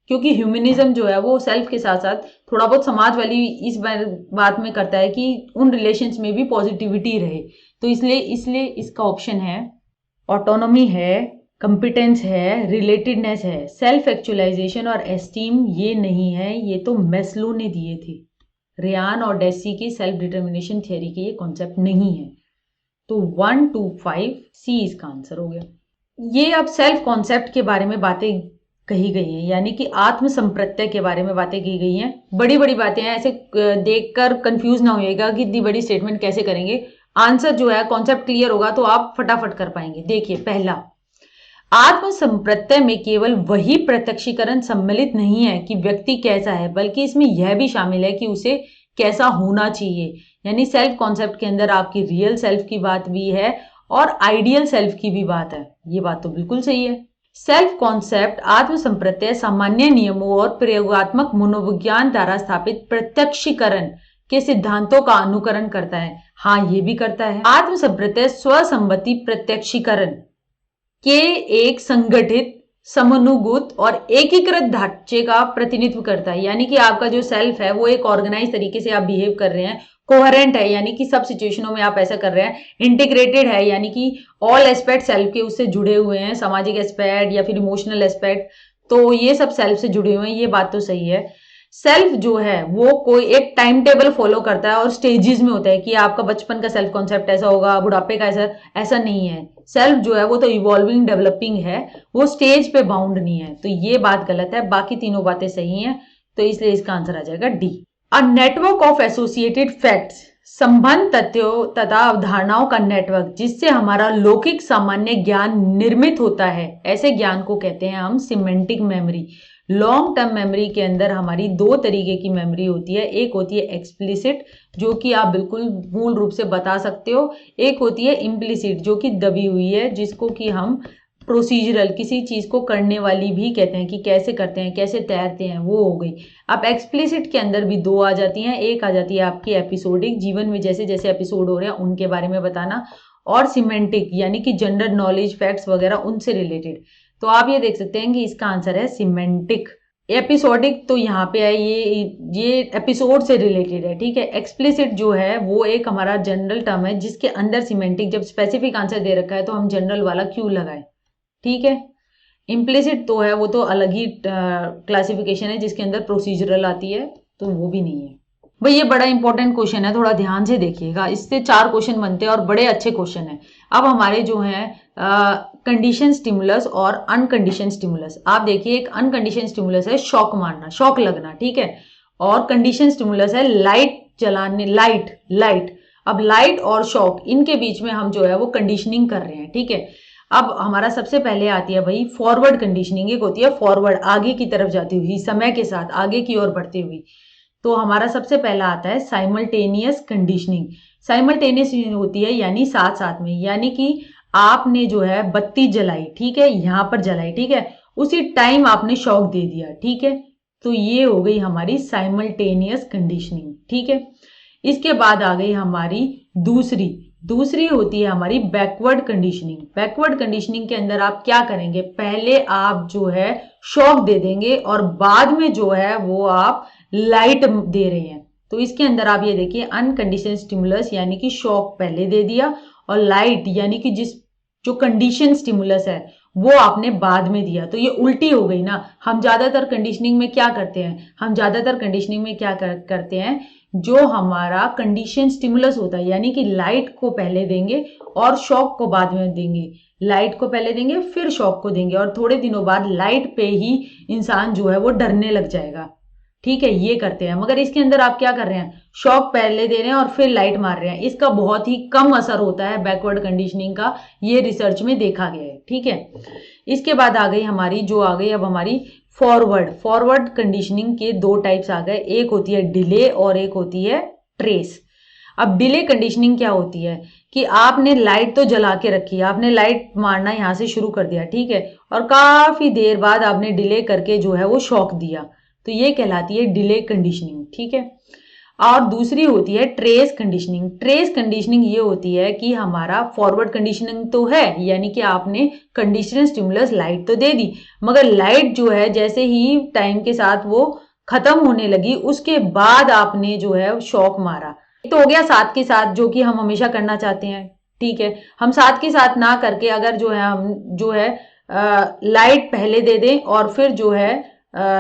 क्योंकि ह्यूमनिज्म जो है वो सेल्फ के साथ साथ थोड़ा बहुत समाज वाली इस बात में करता है कि उन रिलेशंस में भी पॉजिटिविटी रहे, तो इसलिए इसका ऑप्शन है ऑटोनॉमी है, कंपिटेंस है, रिलेटेडनेस है। सेल्फ एक्चुअलाइजेशन और एस्टीम ये नहीं है, ये तो मेस्लो ने दिए थे। रियान और डेसी की सेल्फ डिटर्मिनेशन थियरी के ये कॉन्सेप्ट नहीं है, तो 1, 2, 5 सी इसका आंसर हो गया। ये अब सेल्फ कॉन्सेप्ट के बारे में बातें कही गई है, यानी कि आत्म संप्रत्यय के बारे में बातें की गई हैं। बड़ी बड़ी बातें हैं, ऐसे देखकर कंफ्यूज ना होइएगा कि इतनी बड़ी स्टेटमेंट कैसे करेंगे। आंसर जो है कॉन्सेप्ट क्लियर होगा तो आप फटाफट कर पाएंगे। देखिए, पहला, आत्म संप्रत्यय में केवल वही प्रत्यक्षीकरण सम्मिलित नहीं है कि व्यक्ति कैसा है, बल्कि इसमें यह भी शामिल है कि उसे कैसा होना चाहिए। यानी सेल्फ कॉन्सेप्ट के अंदर आपकी रियल सेल्फ की बात भी है और आइडियल सेल्फ की भी बात है। ये बात तो बिल्कुल सही है। सेल्फ कॉन्सेप्ट आत्मसंप्रत्यय सामान्य नियमों और प्रयोगात्मक मनोविज्ञान द्वारा स्थापित प्रत्यक्षीकरण के सिद्धांतों का अनुकरण करता है। हाँ, ये भी करता है। आत्मसंप्रत्यय स्वसंबद्धि प्रत्यक्षीकरण के एक संगठित, समनुभूत और एकीकृत ढांचे का प्रतिनिधित्व करता है। यानी कि आपका जो सेल्फ है वो एक ऑर्गेनाइज तरीके से आप बिहेव कर रहे हैं, कोहेरेंट है यानी कि सब सिचुएशनों में आप ऐसा कर रहे हैं, इंटीग्रेटेड है यानी कि ऑल एस्पेक्ट सेल्फ के उससे जुड़े हुए हैं, सामाजिक एस्पेक्ट या फिर इमोशनल एस्पेक्ट, तो ये सब सेल्फ से जुड़े हुए हैं। ये बात तो सही है। सेल्फ जो है वो कोई एक टाइम टेबल फॉलो करता है और स्टेजेस में होता है कि आपका बचपन का सेल्फ कॉन्सेप्ट ऐसा होगा, बुढ़ापे का ऐसा नहीं है। सेल्फ जो है वो तो इवॉल्विंग, डेवलपिंग है, वो स्टेज पे बाउंड नहीं है। तो ये बात गलत है, बाकी तीनों बातें सही हैं, तो इसलिए इसका आंसर आ जाएगा D. A network of associated facts, संबंध तथ्यों तथा अवधारणाओं का नेटवर्क जिससे हमारा लौकिक सामान्य ज्ञान निर्मित होता है, ऐसे ज्ञान को कहते हैं हम semantic memory. Long term memory के अंदर हमारी दो तरीके की मेमोरी होती है, एक होती है एक्सप्लिसिट जो कि आप बिल्कुल मूल रूप से बता सकते हो, एक होती है इम्प्लिसिट जो कि दबी हुई है, जिसको कि हम प्रोसीजरल, किसी चीज को करने वाली भी कहते हैं कि कैसे करते हैं, कैसे तैरते हैं, वो हो गई। अब एक्सप्लिसिट के अंदर भी दो आ जाती हैं, एक आ जाती है आपकी एपिसोडिक, जीवन में जैसे जैसे एपिसोड हो रहे हैं उनके बारे में बताना, और सिमेंटिक यानी कि जनरल नॉलेज, फैक्ट्स वगैरह उनसे रिलेटेड। तो आप ये देख सकते हैं कि इसका आंसर है सिमेंटिक। एपिसोडिक तो यहाँ पे है, ये एपिसोड से रिलेटेड है, ठीक है। एक्सप्लिसिट जो है वो एक हमारा जनरल टर्म है जिसके अंदर सिमेंटिक, जब स्पेसिफिक आंसर दे रखा है तो हम जनरल वाला क्यों लगाए, ठीक है। इम्प्लिसिट तो है, वो तो अलग ही क्लासिफिकेशन है जिसके अंदर प्रोसीजरल आती है, तो वो भी नहीं है भाई। ये बड़ा इंपॉर्टेंट क्वेश्चन है, थोड़ा ध्यान से देखिएगा, इससे 4 क्वेश्चन बनते हैं और बड़े अच्छे क्वेश्चन है। अब हमारे जो है कंडीशन स्टिमुलस और अनकंडीशन स्टिमुलस, आप देखिए एक अनकंडीशन स्टिमुलस है शॉक मारना, शॉक लगना, ठीक है, और कंडीशन स्टिमुलस है लाइट जलाने, लाइट। अब लाइट और शॉक, इनके बीच में हम जो है वो कंडीशनिंग कर रहे हैं, ठीक है। अब हमारा सबसे पहले आती है भाई फॉरवर्ड कंडीशनिंग, एक होती है फॉरवर्ड, आगे की तरफ जाती हुई, समय के साथ आगे की ओर बढ़ती हुई। तो हमारा सबसे पहला आता है साइमल्टेनियस कंडीशनिंग। साइमल्टेनियस होती है यानी साथ साथ में, यानी कि आपने जो है बत्ती जलाई, ठीक है, यहां पर जलाई, ठीक है, उसी टाइम आपने शॉक दे दिया, ठीक है, तो ये हो गई हमारी साइमल्टेनियस कंडीशनिंग, ठीक है। इसके बाद आ गई हमारी दूसरी होती है हमारी बैकवर्ड कंडीशनिंग। बैकवर्ड कंडीशनिंग के अंदर आप क्या करेंगे, पहले आप जो है शॉक दे देंगे और बाद में जो है वो आप लाइट दे रहे हैं। तो इसके अंदर आप ये देखिए अनकंडीशन स्टिमुलस यानी कि शॉक पहले दे दिया, और लाइट यानी कि जो कंडीशन स्टिमुलस है वो आपने बाद में दिया, तो ये उल्टी हो गई ना। हम ज्यादातर कंडीशनिंग में क्या करते हैं, जो हमारा कंडीशन स्टिमुलस होता है यानी कि लाइट को पहले देंगे और शॉक को बाद में देंगे, लाइट को पहले देंगे फिर शॉक को देंगे, और थोड़े दिनों बाद लाइट पे ही इंसान जो है वो डरने लग जाएगा, ठीक है, ये करते हैं। मगर इसके अंदर आप क्या कर रहे हैं, शॉक पहले दे रहे हैं और फिर लाइट मार रहे हैं, इसका बहुत ही कम असर होता है बैकवर्ड कंडीशनिंग का, ये रिसर्च में देखा गया है, ठीक है। इसके बाद आ गई अब हमारी फॉरवर्ड कंडीशनिंग के 2 टाइप्स आ गए, एक होती है डिले और एक होती है ट्रेस। अब डिले कंडीशनिंग क्या होती है कि आपने लाइट तो जला के रखी है, आपने लाइट मारना यहां से शुरू कर दिया, ठीक है, और काफी देर बाद आपने डिले करके जो है वो शॉक दिया, तो ये कहलाती है डिले कंडीशनिंग, ठीक है। और दूसरी होती है ट्रेस कंडीशनिंग। ट्रेस कंडीशनिंग ये होती है कि हमारा फॉरवर्ड कंडीशनिंग तो है, यानी कि आपने कंडीशनल स्टिमुलस लाइट तो दे दी, मगर लाइट जो है जैसे ही टाइम के साथ वो खत्म होने लगी उसके बाद आपने जो है शॉक मारा। तो हो गया साथ के साथ, जो कि हम हमेशा करना चाहते हैं, ठीक है। हम साथ के साथ ना करके अगर जो है हम जो है लाइट पहले दे दें और फिर जो है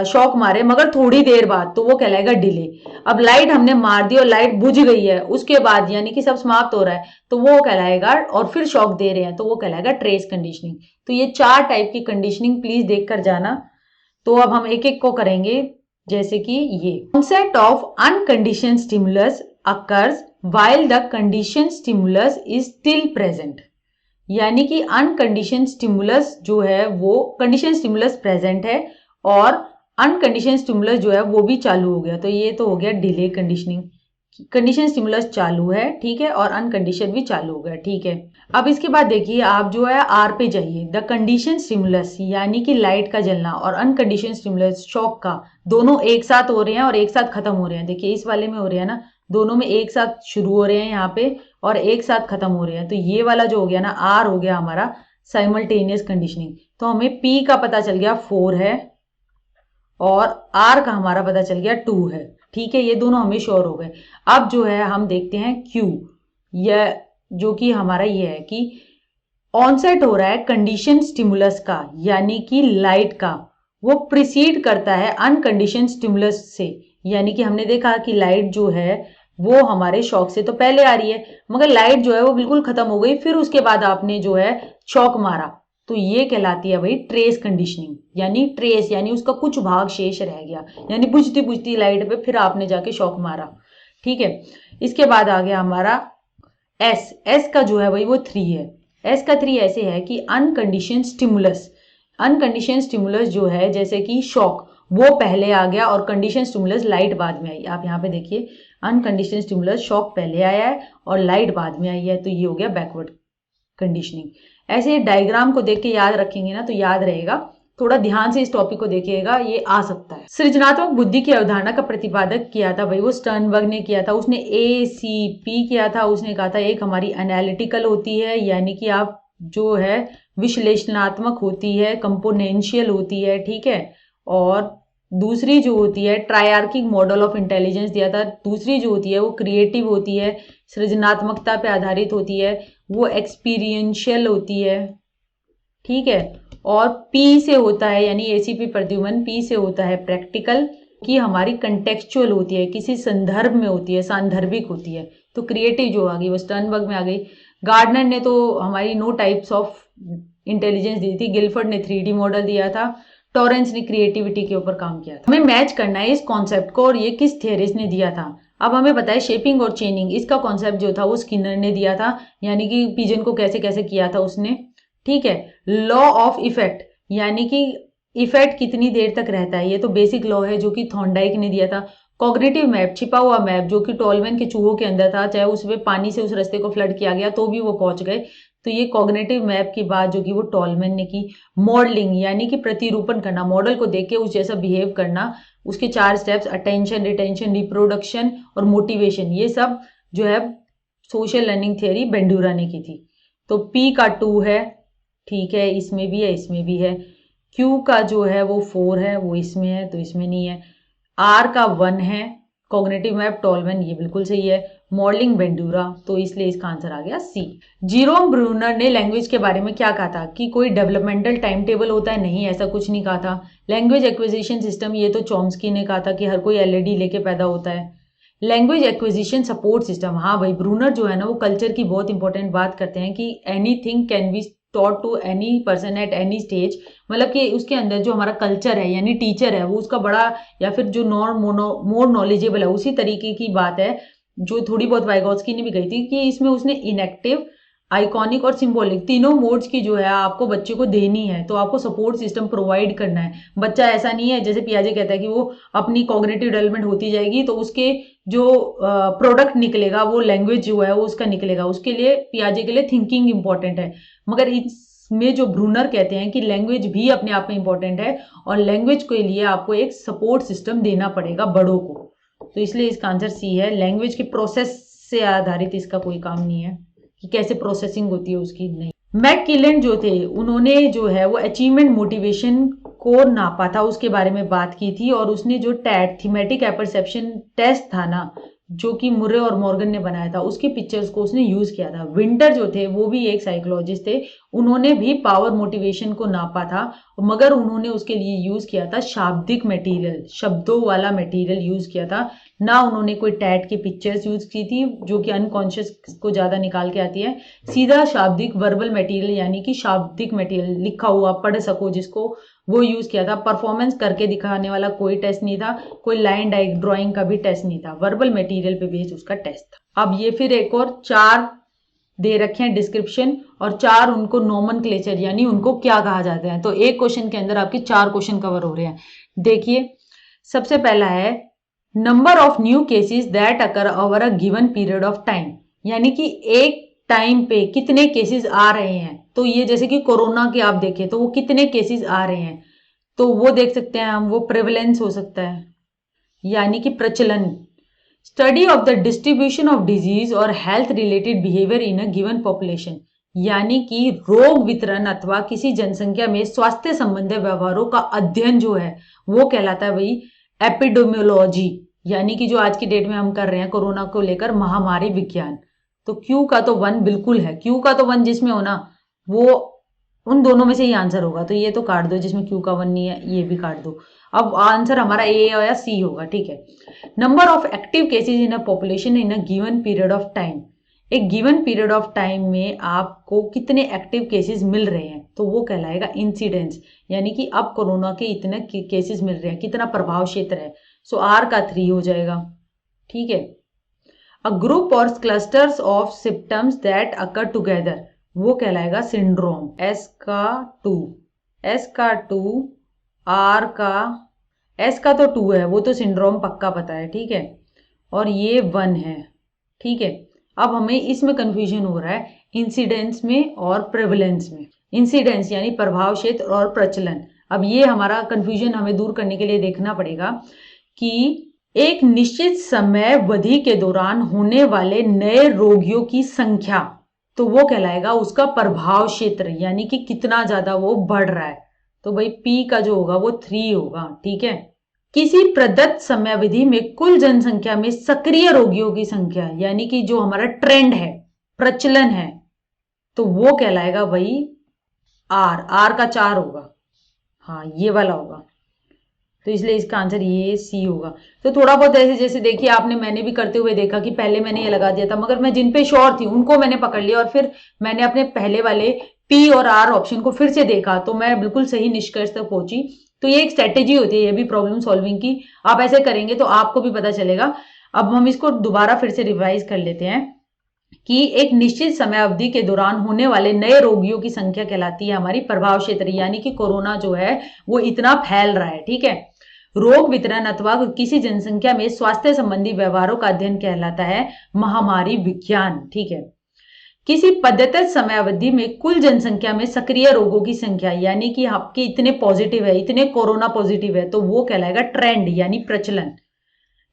शॉक मारे मगर थोड़ी देर बाद, तो वो कहलाएगा डिले। अब लाइट हमने मार दी और लाइट बुझ गई है उसके बाद, यानी कि सब समाप्त हो रहा है, तो वो कहलाएगा, और फिर शॉक दे रहे हैं तो वो कहलाएगा ट्रेस कंडीशनिंग। तो ये 4 टाइप की कंडीशनिंग प्लीज देख कर जाना। तो अब हम एक एक को करेंगे, जैसे कि ये concept of unconditioned stimulus occurs while the conditioned stimulus is still present, यानी कि अनकंडीशन स्टिमुलस जो है वो कंडीशन स्टिमुलस प्रेजेंट है और अनकंडीशन स्टिमुलस जो है वो भी चालू हो गया, तो ये तो हो गया डिले कंडीशनिंग। कंडीशन स्टिमुलस चालू है, ठीक है, और अनकंडीशन भी चालू हो गया, ठीक है। अब इसके बाद देखिए आप जो है आर पे जाइए। द कंडीशन स्टिमुलस यानी कि लाइट का जलना और अनकंडीशन स्टिमुलस शॉक का दोनों एक साथ हो रहे हैं और एक साथ खत्म हो रहे हैं। देखिए इस वाले में हो रहे हैं ना, दोनों में एक साथ शुरू हो रहे हैं यहाँ पे और एक साथ खत्म हो रहे हैं। तो ये वाला जो हो गया ना आर हो गया हमारा साइमल्टेनियस कंडीशनिंग। तो हमें पी का पता चल गया 4 है और आर का हमारा पता चल गया 2 है, ठीक है, ये दोनों हमें श्योर हो गए। अब जो है हम देखते हैं क्यू, यह जो कि हमारा ये है कि ऑनसेट हो रहा है कंडीशन स्टिमुलस का यानी कि लाइट का, वो प्रिसीड करता है अनकंडीशन स्टिमुलस से। यानी कि हमने देखा कि लाइट जो है वो हमारे शॉक से तो पहले आ रही है, मगर लाइट जो है वो बिल्कुल खत्म हो गई, फिर उसके बाद आपने जो है शॉक मारा, तो ये कहलाती है भाई ट्रेस कंडीशनिंग। यानी ट्रेस यानी उसका कुछ भाग शेष रह गया, यानी बुझती बुझती लाइट पे फिर आपने जाके शॉक मारा, ठीक है। इसके बाद आ गया हमारा एस का जो है भाई वो 3 है। एस का 3 ऐसे है कि अनकंडीशन स्टिमुलस, अनकंडीशन स्टिमुलस जो है जैसे कि शॉक वो पहले आ गया और कंडीशन स्टिमुलस लाइट बाद में आई। आप यहाँ पे देखिए अनकंडीशन स्टिमुलस शॉक पहले आया है और लाइट बाद में आई है, तो ये हो गया बैकवर्ड कंडीशनिंग। ऐसे डायग्राम को देख के याद रखेंगे ना तो याद रहेगा, थोड़ा ध्यान से इस टॉपिक को देखिएगा, ये आ सकता है। सृजनात्मक बुद्धि की अवधारणा का प्रतिपादक किया था भाई वो स्टर्नबर्ग ने किया था। उसने ACP किया था। उसने कहा था एक हमारी एनालिटिकल होती है यानी कि आप जो है विश्लेषणात्मक होती है, कंपोनेंशियल होती है, ठीक है, और दूसरी जो होती है ट्रायआर्किक मॉडल ऑफ इंटेलिजेंस दिया था। दूसरी जो होती है वो क्रिएटिव होती है, सृजनात्मकता पे आधारित होती है, वो एक्सपीरियंशियल होती है, ठीक है। और पी से होता है यानी ACP प्रद्युमन, पी से होता है प्रैक्टिकल, की हमारी कंटेक्चुअल होती है, किसी संदर्भ में होती है, सांदर्भिक होती है। तो क्रिएटिव जो आ गई वो स्टर्नबर्ग में आ गई। गार्डनर ने तो हमारी नो टाइप्स ऑफ इंटेलिजेंस दी थी। गिलफर्ड ने 3D मॉडल दिया था। टॉरेंस ने क्रिएटिविटी के ऊपर काम किया था। हमें मैच करना है इस कॉन्सेप्ट को और ये किस थियरिस्ट ने दिया था। अब हमें बताए शेपिंग और चेनिंग, इसका कॉन्सेप्ट जो था वो स्किनर ने दिया था, यानी कि पिजन को कैसे कैसे किया था उसने, ठीक है। लॉ ऑफ इफेक्ट यानी कि इफेक्ट कितनी देर तक रहता है, ये तो बेसिक लॉ है जो कि थॉर्नडाइक ने दिया था। कॉग्निटिव मैप, छिपा हुआ मैप जो कि टॉलमैन के चूहों के अंदर था, चाहे उसमें पानी से उस रास्ते को फ्लड किया गया तो भी वो पहुंच गए, तो ये कॉग्निटिव मैप की बात जो कि वो टॉलमैन ने की। मॉडलिंग यानी कि प्रतिरूपण करना, मॉडल को देख के उस जैसा बिहेव करना, उसके 4 स्टेप्स अटेंशन, रिटेंशन, रिप्रोडक्शन और मोटिवेशन, ये सब जो है सोशल लर्निंग थियरी बेंडूरा ने की थी। तो पी का 2 है, ठीक है, इसमें भी है, इसमें भी है। क्यू का जो है वो 4 है, वो इसमें है तो इसमें नहीं है। आर का 1 है, कॉग्निटिव मैप टॉलमैन, ये बिल्कुल सही है। मॉडलिंग बेंडूरा, तो इसलिए इसका आंसर आ गया सी। जीरोम ब्रूनर ने लैंग्वेज के बारे में क्या कहा था कि कोई डेवलपमेंटल टाइम टेबल होता है, नहीं, ऐसा कुछ नहीं कहा था। लैंग्वेज एक्विजिशन सिस्टम, ये तो चॉम्स्की ने कहा था कि हर कोई LED लेके पैदा होता है। लैंग्वेज एक्विजिशन सपोर्ट सिस्टम, हाँ भाई, ब्रूनर जो है ना वो कल्चर की बहुत इंपॉर्टेंट बात करते हैं कि anything can be taught to any person at any stage, मतलब कि उसके अंदर जो हमारा कल्चर है यानी टीचर है वो उसका बड़ा या फिर जो मोर नॉलेजेबल है, उसी तरीके की बात है जो थोड़ी बहुत वाइगोत्स्की ने भी कही थी कि इसमें उसने इनएक्टिव, आइकॉनिक और सिंबॉलिक तीनों मोड्स की जो है आपको बच्चे को देनी है, तो आपको सपोर्ट सिस्टम प्रोवाइड करना है। बच्चा ऐसा नहीं है जैसे पियाजे कहता है कि वो अपनी कॉग्निटिव डेवलपमेंट होती जाएगी तो उसके जो प्रोडक्ट निकलेगा वो लैंग्वेज जो है वो उसका निकलेगा। उसके लिए पियाजे के लिए थिंकिंग इंपॉर्टेंट है, मगर इसमें जो ब्रूनर कहते हैं कि लैंग्वेज भी अपने आप में इंपॉर्टेंट है और लैंग्वेज के लिए आपको एक सपोर्ट सिस्टम देना पड़ेगा बड़ों को, तो इसलिए इसका आंसर सी है। लैंग्वेज के प्रोसेस से आधारित इसका कोई काम नहीं है कि कैसे प्रोसेसिंग होती है उसकी, नहीं। मैककिलन जो थे उन्होंने जो है वो अचीवमेंट मोटिवेशन को नापा था, उसके बारे में बात की थी, और उसने जो टैट थीमेटिक एपरसेप्शन टेस्ट था ना जो कि मुर्रे और मॉर्गन ने बनाया था, उसकी पिक्चर्स को उसने यूज किया था। विंटर जो थे वो भी एक साइकोलॉजिस्ट थे, उन्होंने भी पावर मोटिवेशन को नापा था, मगर उन्होंने उसके लिए यूज किया था शाब्दिक मटेरियल, शब्दों वाला मटेरियल यूज किया था, ना उन्होंने कोई टैट की पिक्चर्स यूज की थी जो कि अनकॉन्शियस को ज्यादा निकाल के आती है। सीधा शाब्दिक वर्बल मटेरियल यानी कि शाब्दिक मटेरियल लिखा हुआ पढ़ सको जिसको, वो यूज किया था। परफॉर्मेंस करके दिखाने वाला कोई टेस्ट नहीं था, कोई लाइन ड्राइंग का भी टेस्ट नहीं था, वर्बल मटेरियल पे बेस्ड उसका टेस्ट था। अब ये फिर एक और 4 दे रखे हैं डिस्क्रिप्शन और 4 उनको नोमेनक्लेचर यानी उनको क्या कहा जाता है। तो एक क्वेश्चन के अंदर आपके 4 क्वेश्चन कवर हो रहे हैं। देखिए सबसे पहला है number of new cases that occur over a given period of time, यानी कि एक टाइम पे कितने केसेस आ रहे हैं। तो ये जैसे कि कोरोना के आप देखें तो वो कितने केसेस आ रहे हैं, तो वो देख सकते हैं हम, वो प्रेवलेंस हो सकता है यानी कि प्रचलन। Study of the distribution of disease और health related behaviour in a given population, यानी कि रोग वितरण अथवा किसी जनसंख्या में स्वास्थ्य संबंधी व्यवहारों का अध्ययन जो है वो कहलाता है भाई एपिडेमियोलॉजी, यानी कि जो आज की डेट में हम कर रहे हैं कोरोना को लेकर महामारी विज्ञान। तो क्यू का तो वन बिल्कुल है, क्यू का तो वन जिसमें होना वो उन दोनों में से ही आंसर होगा, तो ये तो काट दो, जिसमें क्यू का वन नहीं है ये भी काट दो। अब आंसर हमारा ए या सी होगा, ठीक है। Number of active cases in a population in a given period of time, एक गिवन पीरियड ऑफ टाइम में आपको कितने एक्टिव केसेस मिल रहे हैं, तो वो कहलाएगा इंसिडेंस, यानी कि अब कोरोना के इतने केसेस मिल रहे हैं, कितना प्रभाव क्षेत्र है। सो आर का 3 हो जाएगा, ठीक है। अ ग्रुप और clusters of symptoms that occur together, वो कहलाएगा सिंड्रोम, एस का 2, एस का 2, आर का, एस का तो 2 है, वो तो सिंड्रोम पक्का पता है, ठीक है, और ये 1 है, ठीक है। अब हमें इसमें कंफ्यूजन हो रहा है इंसिडेंस में और प्रेवलेंस में। इंसिडेंस यानी प्रभाव क्षेत्र और प्रचलन। अब ये हमारा कंफ्यूजन हमें दूर करने के लिए देखना पड़ेगा कि एक निश्चित समय अवधि के दौरान होने वाले नए रोगियों की संख्या, तो वो कहलाएगा उसका प्रभाव क्षेत्र, यानी कि कितना ज्यादा वो बढ़ रहा है। तो भाई पी का जो होगा वो 3 होगा, ठीक है। किसी प्रदत्त समयावधि में कुल जनसंख्या में सक्रिय रोगियों की संख्या, यानी कि जो हमारा ट्रेंड है, प्रचलन है, तो वो कहलाएगा भाई आर, आर का 4 होगा, हाँ ये वाला होगा, तो इसलिए इसका आंसर ये सी होगा। तो थोड़ा बहुत ऐसे जैसे देखिए आपने, मैंने भी करते हुए देखा कि पहले मैंने ये लगा दिया था, मगर मैं जिन पे श्योर थी उनको मैंने पकड़ लिया और फिर मैंने अपने पहले वाले पी और आर ऑप्शन को फिर से देखा, तो मैं बिल्कुल सही निष्कर्ष तक पहुंची। तो ये एक स्ट्रेटेजी होती है, ये भी प्रॉब्लम सॉल्विंग की, आप ऐसे करेंगे तो आपको भी पता चलेगा। अब हम इसको दोबारा फिर से रिवाइज कर लेते हैं कि एक निश्चित समय अवधि के दौरान होने वाले नए रोगियों की संख्या कहलाती है हमारी प्रभाव क्षेत्र, यानी कि कोरोना जो है वो इतना फैल रहा है, ठीक है। रोग वितरण अथवा किसी जनसंख्या में स्वास्थ्य संबंधी व्यवहारों का अध्ययन कहलाता है महामारी विज्ञान, ठीक है। किसी पद्धतित समयावधि में कुल जनसंख्या में सक्रिय रोगों की संख्या, यानी कि आपके इतने पॉजिटिव है, इतने कोरोना पॉजिटिव है, तो वो कहलाएगा ट्रेंड यानी प्रचलन।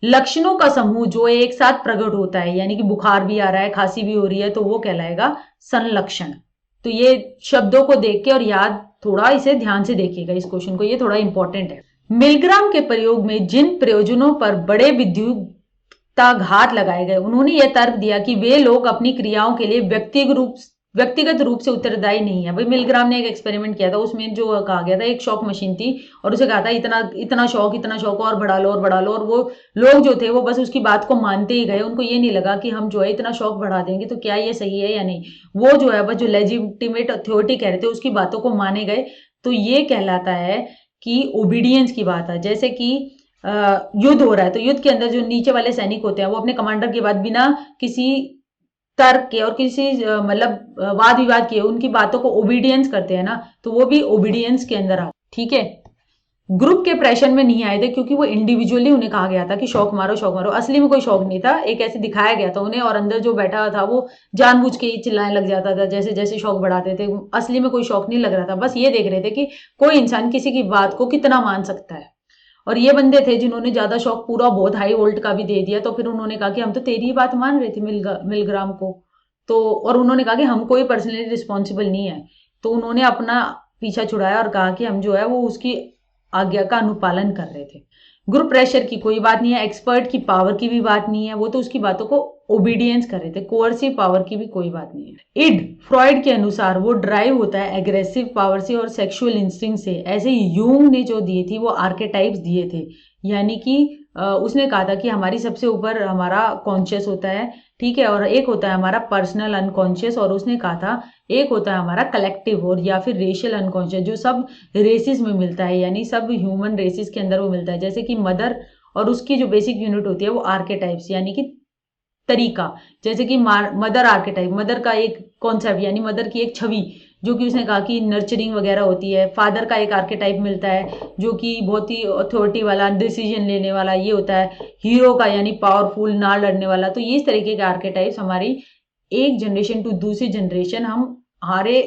लक्षणों का समूह जो एक साथ प्रकट होता है, यानी कि बुखार भी आ रहा है, खांसी भी हो रही है, तो वो कहलाएगा संलक्षण। तो ये शब्दों को देख के और याद, थोड़ा इसे ध्यान से देखिएगा इस क्वेश्चन को, ये थोड़ा इंपॉर्टेंट है। मिलग्राम के प्रयोग में जिन प्रयोजनों पर बड़े विद्युताघात लगाए गए, उन्होंने यह तर्क दिया कि वे लोग अपनी क्रियाओं के लिए व्यक्तिगत रूप से उत्तरदायी नहीं है। भाई मिलग्राम ने एक एक्सपेरिमेंट किया था, उसमें जो कहा गया था, एक शॉक मशीन थी और उसे कहा था इतना शॉक और बढ़ा लो और बढ़ा लो, और वो लोग जो थे वो बस उसकी बात को मानते ही गए। उनको ये नहीं लगा कि हम जो है इतना शॉक बढ़ा देंगे तो क्या ये सही है या नहीं। वो जो है बस जो लेजिटिमेट अथॉरिटी कह रहे थे उसकी बातों को माने गए। तो ये कहलाता है कि ओबीडियंस की बात है। जैसे कि युद्ध हो रहा है, तो युद्ध के अंदर जो नीचे वाले सैनिक होते हैं वो अपने कमांडर की बात बिना किसी तर्क के और किसी मतलब वाद विवाद किए उनकी बातों को ओबीडियंस करते हैं ना, तो वो भी ओबीडियंस के अंदर आ, ठीक है। ग्रुप के प्रेशर में नहीं आए थे क्योंकि वो इंडिविजुअली उन्हें कहा गया था कि शौक मारो शौक मारो, असली में कोई शौक नहीं था, एक ऐसे दिखाया गया था उन्हें, और अंदर जो बैठा था वो जानबूझ के चिल्लाने लग जाता था जैसे जैसे शौक बढ़ाते थे। असली में कोई शौक नहीं लग रहा था, बस ये देख रहे थे कि कोई इंसान किसी की बात को कितना मान सकता है। और ये बंदे थे जिन्होंने ज्यादा शौक पूरा बहुत हाई वोल्ट का भी दे दिया, तो फिर उन्होंने कहा कि हम तो तेरी ही बात मान रहे थे मिलग्राम को, तो और उन्होंने कहा कि हम कोई पर्सनली रिस्पॉन्सिबल नहीं है, तो उन्होंने अपना पीछा छुड़ाया और कहा कि हम जो है वो उसकी आज्ञा का अनुपालन कर रहे थे। ग्रुप प्रेशर की कोई बात नहीं है, एक्सपर्ट की पावर की भी बात नहीं है, वो तो उसकी बातों को ओबीडियंस कर रहे थे। कोअर्सिव पावर की भी कोई बात नहीं है। इड फ्रॉइड के अनुसार वो ड्राइव होता है एग्रेसिव पावर से और सेक्सुअल इंस्टिंक्ट से। ऐसे यूंग ने जो दिए थी वो आर्केटाइप्स दिए थे, यानी कि उसने कहा था कि हमारी सबसे ऊपर हमारा कॉन्शियस होता है, ठीक है, और एक होता है हमारा पर्सनल अनकॉन्शियस, और उसने कहा था एक होता है हमारा कलेक्टिव और या फिर रेशियल अनकॉन्शियस, जो सब रेसिस में मिलता है, यानी सब ह्यूमन रेसिस के अंदर वो मिलता है। जैसे कि मदर और उसकी जो बेसिक यूनिट होती है वो आर्केटाइप्स यानी कि तरीका, जैसे कि मदर आर्केटाइप, मदर का एक कॉन्सेप्ट यानी मदर की एक छवि, जो कि उसने कहा कि नर्चरिंग वगैरह होती है। फादर का एक आर्केटाइप मिलता है जो कि बहुत ही अथॉरिटी वाला, डिसीजन लेने वाला ये होता है। हीरो का यानी पावरफुल, ना लड़ने वाला। तो ये इस तरीके के आर्केटाइप्स हमारी एक जनरेशन टू दूसरी जनरेशन हमारे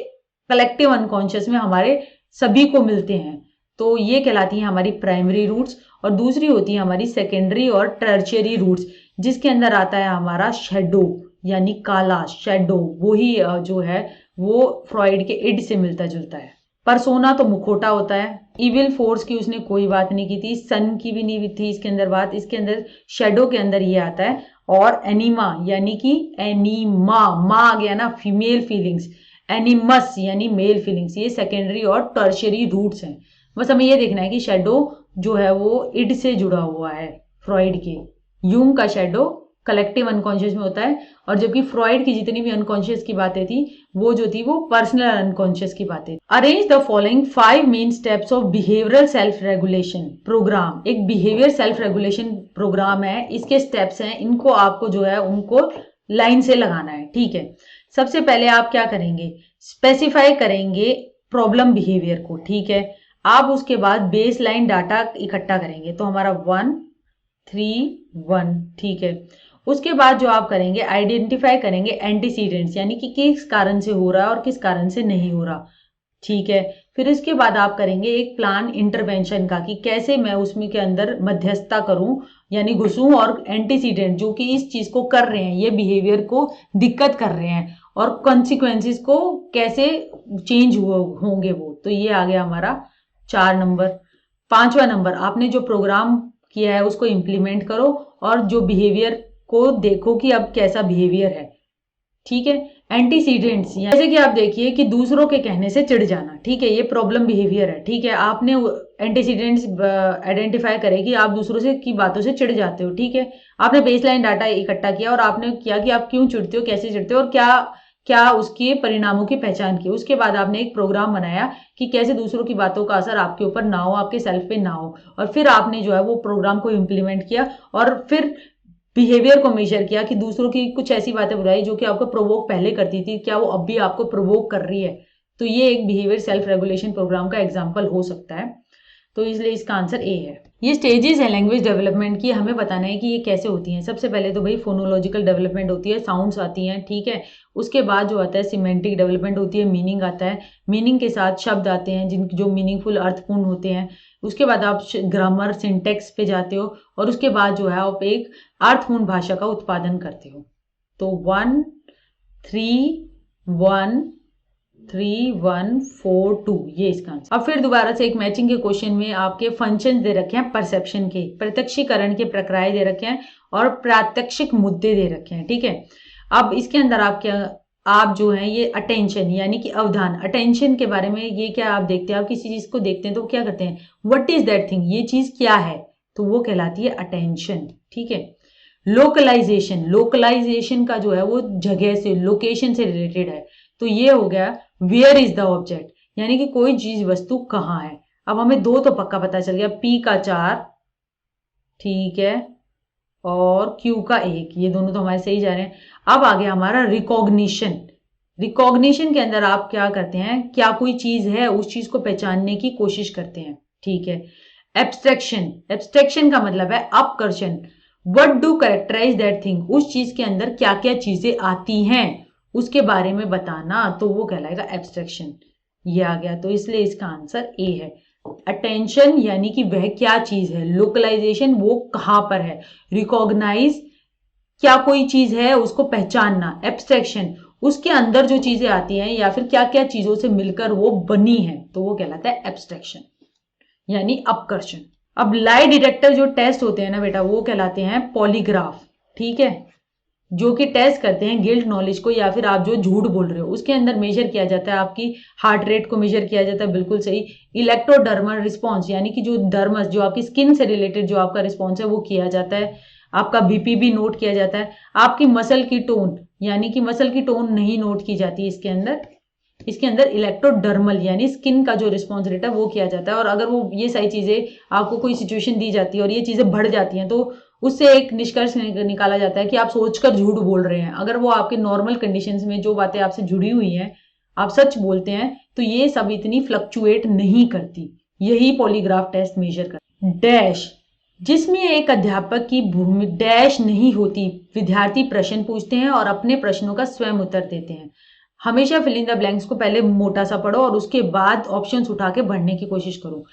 कलेक्टिव अनकॉन्शियस में हमारे सभी को मिलते हैं। तो ये कहलाती है हमारी प्राइमरी रूट्स। और दूसरी होती है हमारी सेकेंडरी और टर्शियरी रूट्स, जिसके अंदर आता है हमारा शेडो यानी काला, शेडो। वही जो है वो फ्रॉइड के इड से मिलता जुलता है। परसोना तो मुखोटा होता है। इविल फोर्स की उसने कोई बात नहीं की थी, सन की भी नहीं थी इसके अंदर बात। इसके अंदर शेडो के अंदर ये आता है। और एनिमा यानी कि एनिमा, माँ आ गया ना, फीमेल फीलिंग्स। एनिमस यानी मेल फीलिंग्स। ये सेकेंडरी और टर्शियरी रूट्स हैं। बस हमें ये देखना है कि शेडो जो है वो इड से जुड़ा हुआ है फ्रॉइड के। यूंग का शेडो कलेक्टिव अनकॉन्शियस में होता है, और जबकि फ्रॉइड की जितनी भी अनकॉन्शियस की बातें थी वो जो थी वो पर्सनल अनकॉन्शियस की बातें। Arrange the following 5 main steps of behavioural self regulation programme. एक बिहेवियर सेल्फ रेगुलेशन प्रोग्राम है, इसके स्टेप्स हैं, इनको आपको जो है उनको लाइन से लगाना है। ठीक है, सबसे पहले आप क्या करेंगे, स्पेसिफाई करेंगे प्रॉब्लम बिहेवियर को। ठीक है, आप उसके बाद बेस लाइन डाटा इकट्ठा करेंगे। तो हमारा 1 3 1। ठीक है, उसके बाद जो आप करेंगे आइडेंटिफाई करेंगे एंटीसीडेंट्स, यानी कि किस कारण से हो रहा है और किस कारण से नहीं हो रहा। ठीक है, फिर इसके बाद आप करेंगे एक प्लान इंटरवेंशन का, कि कैसे मैं उसमें के अंदर मध्यस्थता करूं यानी घुसूं, और एंटीसीडेंट जो कि इस चीज को कर रहे हैं, ये बिहेवियर को दिक्कत कर रहे हैं, और कॉन्सिक्वेंसेस को कैसे चेंज होंगे वो। तो ये आ गया हमारा 4 नंबर। 5वां नंबर, आपने जो प्रोग्राम किया है उसको इंप्लीमेंट करो, और जो बिहेवियर को देखो कि अब कैसा बिहेवियर है। ठीक है, एंटीसीडेंट्स जैसे कि आप देखिए कि दूसरों के कहने से चिढ़ जाना। ठीक है, ये प्रॉब्लम बिहेवियर है। ठीक है, आपने एंटीसीडेंट्स आइडेंटिफाई करे कि आप दूसरों से की बातों से चिढ़ जाते हो। ठीक है, आपने बेसलाइन डाटा इकट्ठा किया और आपने किया कि आप क्यों चिढ़ते हो, कैसे चिढ़ते हो, और क्या क्या उसके परिणामों की पहचान की। उसके बाद आपने एक प्रोग्राम बनाया कि कैसे दूसरों की बातों का असर आपके ऊपर ना हो, आपके सेल्फ पे ना हो, और फिर आपने जो है वो प्रोग्राम को इम्प्लीमेंट किया, और फिर बिहेवियर को मेजर किया कि दूसरों की कुछ ऐसी बातें बुलाई जो कि आपको प्रोवोक पहले करती थी, क्या वो अब भी आपको प्रोवोक कर रही है। तो ये एक बिहेवियर सेल्फ रेगुलेशन प्रोग्राम का एग्जाम्पल हो सकता है। तो इसलिए इसका आंसर ए है। ये स्टेजेस है लैंग्वेज डेवलपमेंट की, हमें बताना है कि ये कैसे होती हैं। सबसे पहले तो भाई फोनोलॉजिकल डेवलपमेंट होती है, साउंड्स आती हैं। ठीक है, उसके बाद जो आता है सिमेंटिक डेवलपमेंट होती है, मीनिंग आता है, मीनिंग के साथ शब्द आते हैं जिन जो मीनिंगफुल अर्थपूर्ण होते हैं। उसके बाद आप ग्रामर सिंटेक्स पे जाते हो, और उसके बाद जो है आप एक अर्थपूर्ण भाषा का उत्पादन करते हो। तो 1 3 1 3 1 4 2 ये इसका आंसर। अब फिर दोबारा से एक मैचिंग के क्वेश्चन में आपके फंक्शन दे रखे हैं, परसेप्शन के, प्रत्यक्षीकरण के प्रक्रिया दे रखे हैं, और प्रात्यक्षिक मुद्दे दे रखे हैं। ठीक है, अब इसके अंदर आप जो है ये अटेंशन यानी कि अवधान, अटेंशन के बारे में ये क्या आप देखते हैं, आप किसी चीज को देखते हैं तो क्या करते हैं, व्हाट इज दैट थिंग, ये चीज क्या है, तो वो कहलाती है अटेंशन। ठीक है, लोकलाइजेशन, लोकलाइजेशन का जो है वो जगह से, लोकेशन से रिलेटेड है। तो ये हो गया वेयर इज द ऑब्जेक्ट, यानी कि कोई चीज वस्तु कहाँ है। अब हमें 2 तो पक्का पता चल गया, P का 4, ठीक है, और Q का 1, ये दोनों तो हमारे सही जा रहे हैं। अब आ गया हमारा रिकॉग्निशन। रिकॉग्निशन के अंदर आप क्या करते हैं, क्या कोई चीज है उस चीज को पहचानने की कोशिश करते हैं। ठीक है, एब्स्ट्रैक्शन, एब्स्ट्रैक्शन का मतलब है अपकर्षण। What do characterize that thing, उस चीज के अंदर क्या क्या चीजें आती हैं उसके बारे में बताना, तो वो कहलाएगा एब्स्ट्रैक्शन। ये आ गया, तो इसलिए इसका आंसर ए है। अटेंशन यानी कि वह क्या चीज है, लोकलाइजेशन वो कहां पर है, रिकॉग्नाइज क्या कोई चीज है उसको पहचानना, एब्स्ट्रैक्शन उसके अंदर जो चीजें आती हैं या फिर क्या क्या चीजों से मिलकर वो बनी है, तो वो कहलाता है एब्स्ट्रैक्शन यानी अपकर्षण। अब लाई डिटेक्टर जो टेस्ट होते हैं ना बेटा, वो कहलाते हैं पॉलीग्राफ। ठीक है, जो कि टेस्ट करते हैं गिल्ट नॉलेज को, या फिर आप जो झूठ बोल रहे हो उसके अंदर मेजर किया जाता है, आपकी हार्ट रेट को मेजर किया जाता है, बिल्कुल सही। इलेक्ट्रोडर्मल रिस्पॉन्स यानी कि जो डर्मस, जो आपकी स्किन से रिलेटेड जो आपका रिस्पॉन्स है वो किया जाता है। आपका बीपी भी नोट किया जाता है। आपकी मसल की टोन यानी कि मसल की टोन नहीं नोट की जाती इसके अंदर, इसके अंदर इलेक्ट्रोडर्मल यानी स्किन का जो रिस्पॉन्स रेट है वो किया जाता है। और अगर वो ये सारी चीजें आपको कोई सिचुएशन दी जाती है और ये चीजें बढ़ जाती हैं, तो उससे एक निष्कर्ष निकाला जाता है कि आप सोचकर झूठ बोल रहे हैं। अगर वो आपके नॉर्मल कंडीशंस में जो बातें आपसे जुड़ी हुई हैं आप सच बोलते हैं तो ये सब इतनी फ्लक्चुएट नहीं करती। यही पॉलीग्राफ टेस्ट मेजर करता है। डैश, जिसमें एक अध्यापक की भूमि डैश नहीं होती, विद्यार्थी प्रश्न पूछते हैं और अपने प्रश्नों का स्वयं उत्तर देते हैं। हमेशा फिल इन द ब्लैंक्स को पहले मोटा सा पढ़ो और उसके बाद ऑप्शंस उठा के भरने की कोशिश करो।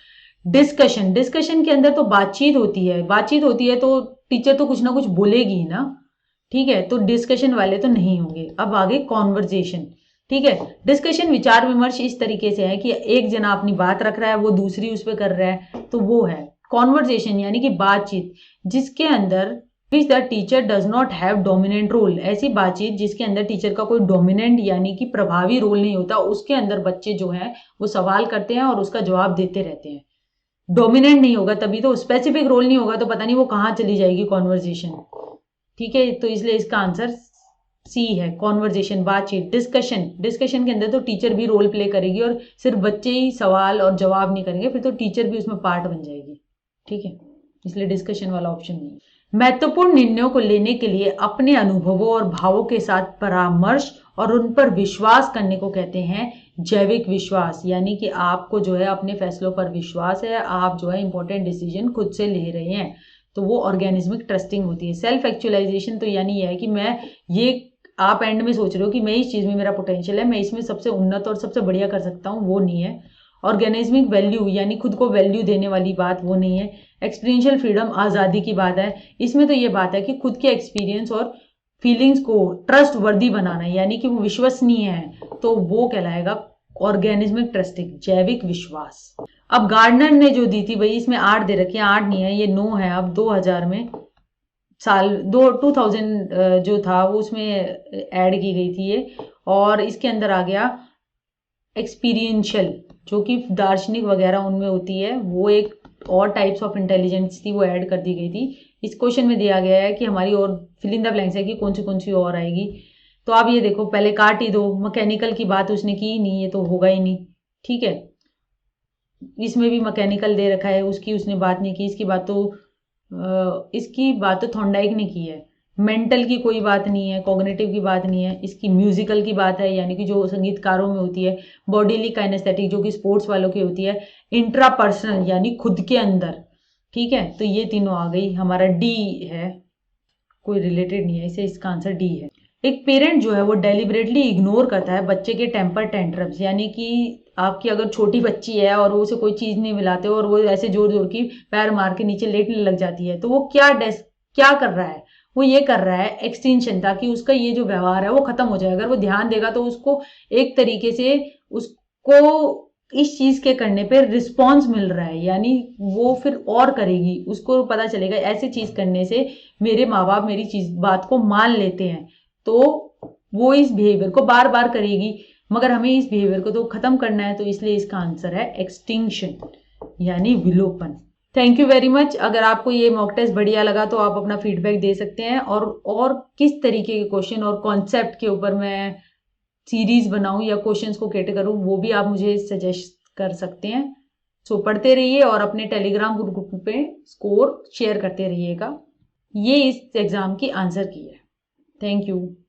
डिस्कशन, डिस्कशन के अंदर तो बातचीत होती है, बातचीत होती है तो टीचर तो कुछ ना कुछ बोलेगी ही ना, ठीक है, तो डिस्कशन वाले तो नहीं होंगे। अब आगे कॉन्वर्जेशन, ठीक है। डिस्कशन विचार विमर्श इस तरीके से है कि एक जना अपनी बात रख रहा है, वो दूसरी उस पर कर रहा है, तो वो है कॉन्वर्जेशन, यानी कि बातचीत जिसके अंदर which the teacher does not have dominant role. ऐसी बातचीत जिसके अंदर टीचर का कोई डोमिनेंट यानी कि प्रभावी रोल नहीं होता, उसके अंदर बच्चे जो है वो सवाल करते हैं और उसका जवाब देते रहते हैं। डोमिनेंट नहीं होगा तभी तो, स्पेसिफिक रोल नहीं होगा तो पता नहीं वो कहाँ चली जाएगी कॉन्वर्जेशन, ठीक है। तो इसलिए इसका आंसर सी है, कॉन्वर्जेशन, बातचीत। डिस्कशन, डिस्कशन के अंदर तो टीचर भी रोल प्ले करेगी और सिर्फ बच्चे ही सवाल और जवाब नहीं करेंगे, फिर तो टीचर भी उसमें पार्ट बन जाएगी, ठीक है, इसलिए डिस्कशन वाला ऑप्शन नहीं। महत्वपूर्ण निर्णयों को लेने के लिए अपने अनुभवों और भावों के साथ परामर्श और उन पर विश्वास करने को कहते हैं जैविक विश्वास, यानी कि आपको जो है अपने फैसलों पर विश्वास है, आप जो है इंपॉर्टेंट डिसीजन खुद से ले रहे हैं, तो वो ऑर्गेनिज्मिक ट्रस्टिंग होती है। सेल्फ एक्चुअलाइजेशन तो यानी ये है कि मैं ये, आप एंड में सोच रहे हो कि मैं इस चीज में मेरा पोटेंशियल है, मैं इसमें सबसे उन्नत और सबसे बढ़िया कर सकता हूँ, वो नहीं है। ऑर्गेनिज्मिक वैल्यू यानी खुद को वैल्यू देने वाली बात, वो नहीं है। एक्सपीरियंशियल फ्रीडम, आज़ादी की बात है, इसमें तो ये बात है कि खुद के एक्सपीरियंस और फीलिंग्स को ट्रस्ट वर्दी बनाना, यानी कि वो विश्वसनीय है, तो वो कहलाएगा ऑर्गेनिज्मिक ट्रस्टिंग, जैविक विश्वास। अब गार्डनर ने जो दी थी भाई, इसमें 8 दे रखी है, 8 नहीं है, ये 9 है। अब 2000 में साल 2000 जो था वो उसमें ऐड की गई थी ये, और इसके अंदर आ गया एक्सपीरियंशियल, जो कि दार्शनिक वगैरह उनमें होती है, वो एक और टाइप्स ऑफ इंटेलिजेंस थी, वो ऐड कर दी गई थी। इस क्वेश्चन में दिया गया है कि हमारी और फिल इन द ब्लैंक्स है कि कौन सी और आएगी, तो आप ये देखो पहले काट ही दो, मैकेनिकल की बात उसने की ही नहीं, ये तो होगा ही नहीं, ठीक है। इसमें भी मैकेनिकल दे रखा है, उसकी उसने बात नहीं की, इसकी बात तो थॉर्नडाइक ने की है। मेंटल की कोई बात नहीं है, कॉग्निटिव की बात नहीं है, इसकी म्यूजिकल की बात है, यानी कि जो संगीतकारों में होती है। बॉडीली काइनेस्थेटिक जो कि स्पोर्ट्स वालों की होती है। इंट्रापर्सनल यानी खुद के अंदर, ठीक है, तो ये तीनों आ गई। हमारा डी है, कोई रिलेटेड नहीं है इसे, इसका आंसर डी है। एक पेरेंट जो है वो डेलिबरेटली इग्नोर करता है बच्चे के टेम्पर टेंट्रम्स, यानी कि आपकी अगर छोटी बच्ची है और वो उसे कोई चीज नहीं मिलाते और वो ऐसे जोर जोर की पैर मार के नीचे लेटने लग जाती है, तो वो क्या कर रहा है, वो ये कर रहा है एक्सटेंशन, ताकि उसका ये जो व्यवहार है वो खत्म हो जाए। अगर वो ध्यान देगा तो उसको एक तरीके से उसको इस चीज के करने पे रिस्पॉन्स मिल रहा है, यानी वो फिर और करेगी, उसको पता चलेगा ऐसे चीज करने से मेरे माँ बाप मेरी चीज बात को मान लेते हैं, तो वो इस बिहेवियर को बार बार करेगी। मगर हमें इस बिहेवियर को तो खत्म करना है, तो इसलिए इसका आंसर है एक्सटिंक्शन, यानी विलोपन। Thank you very much. अगर आपको ये मॉक टेस्ट बढ़िया लगा तो आप अपना फीडबैक दे सकते हैं, और किस तरीके के क्वेश्चन और कॉन्सेप्ट के ऊपर मैं सीरीज बनाऊं या क्वेश्चंस को कैटे करूं, वो भी आप मुझे सजेस्ट कर सकते हैं। सो पढ़ते रहिए और अपने टेलीग्राम ग्रुप पे स्कोर शेयर करते रहिएगा। ये इस एग्जाम की आंसर की है। Thank you.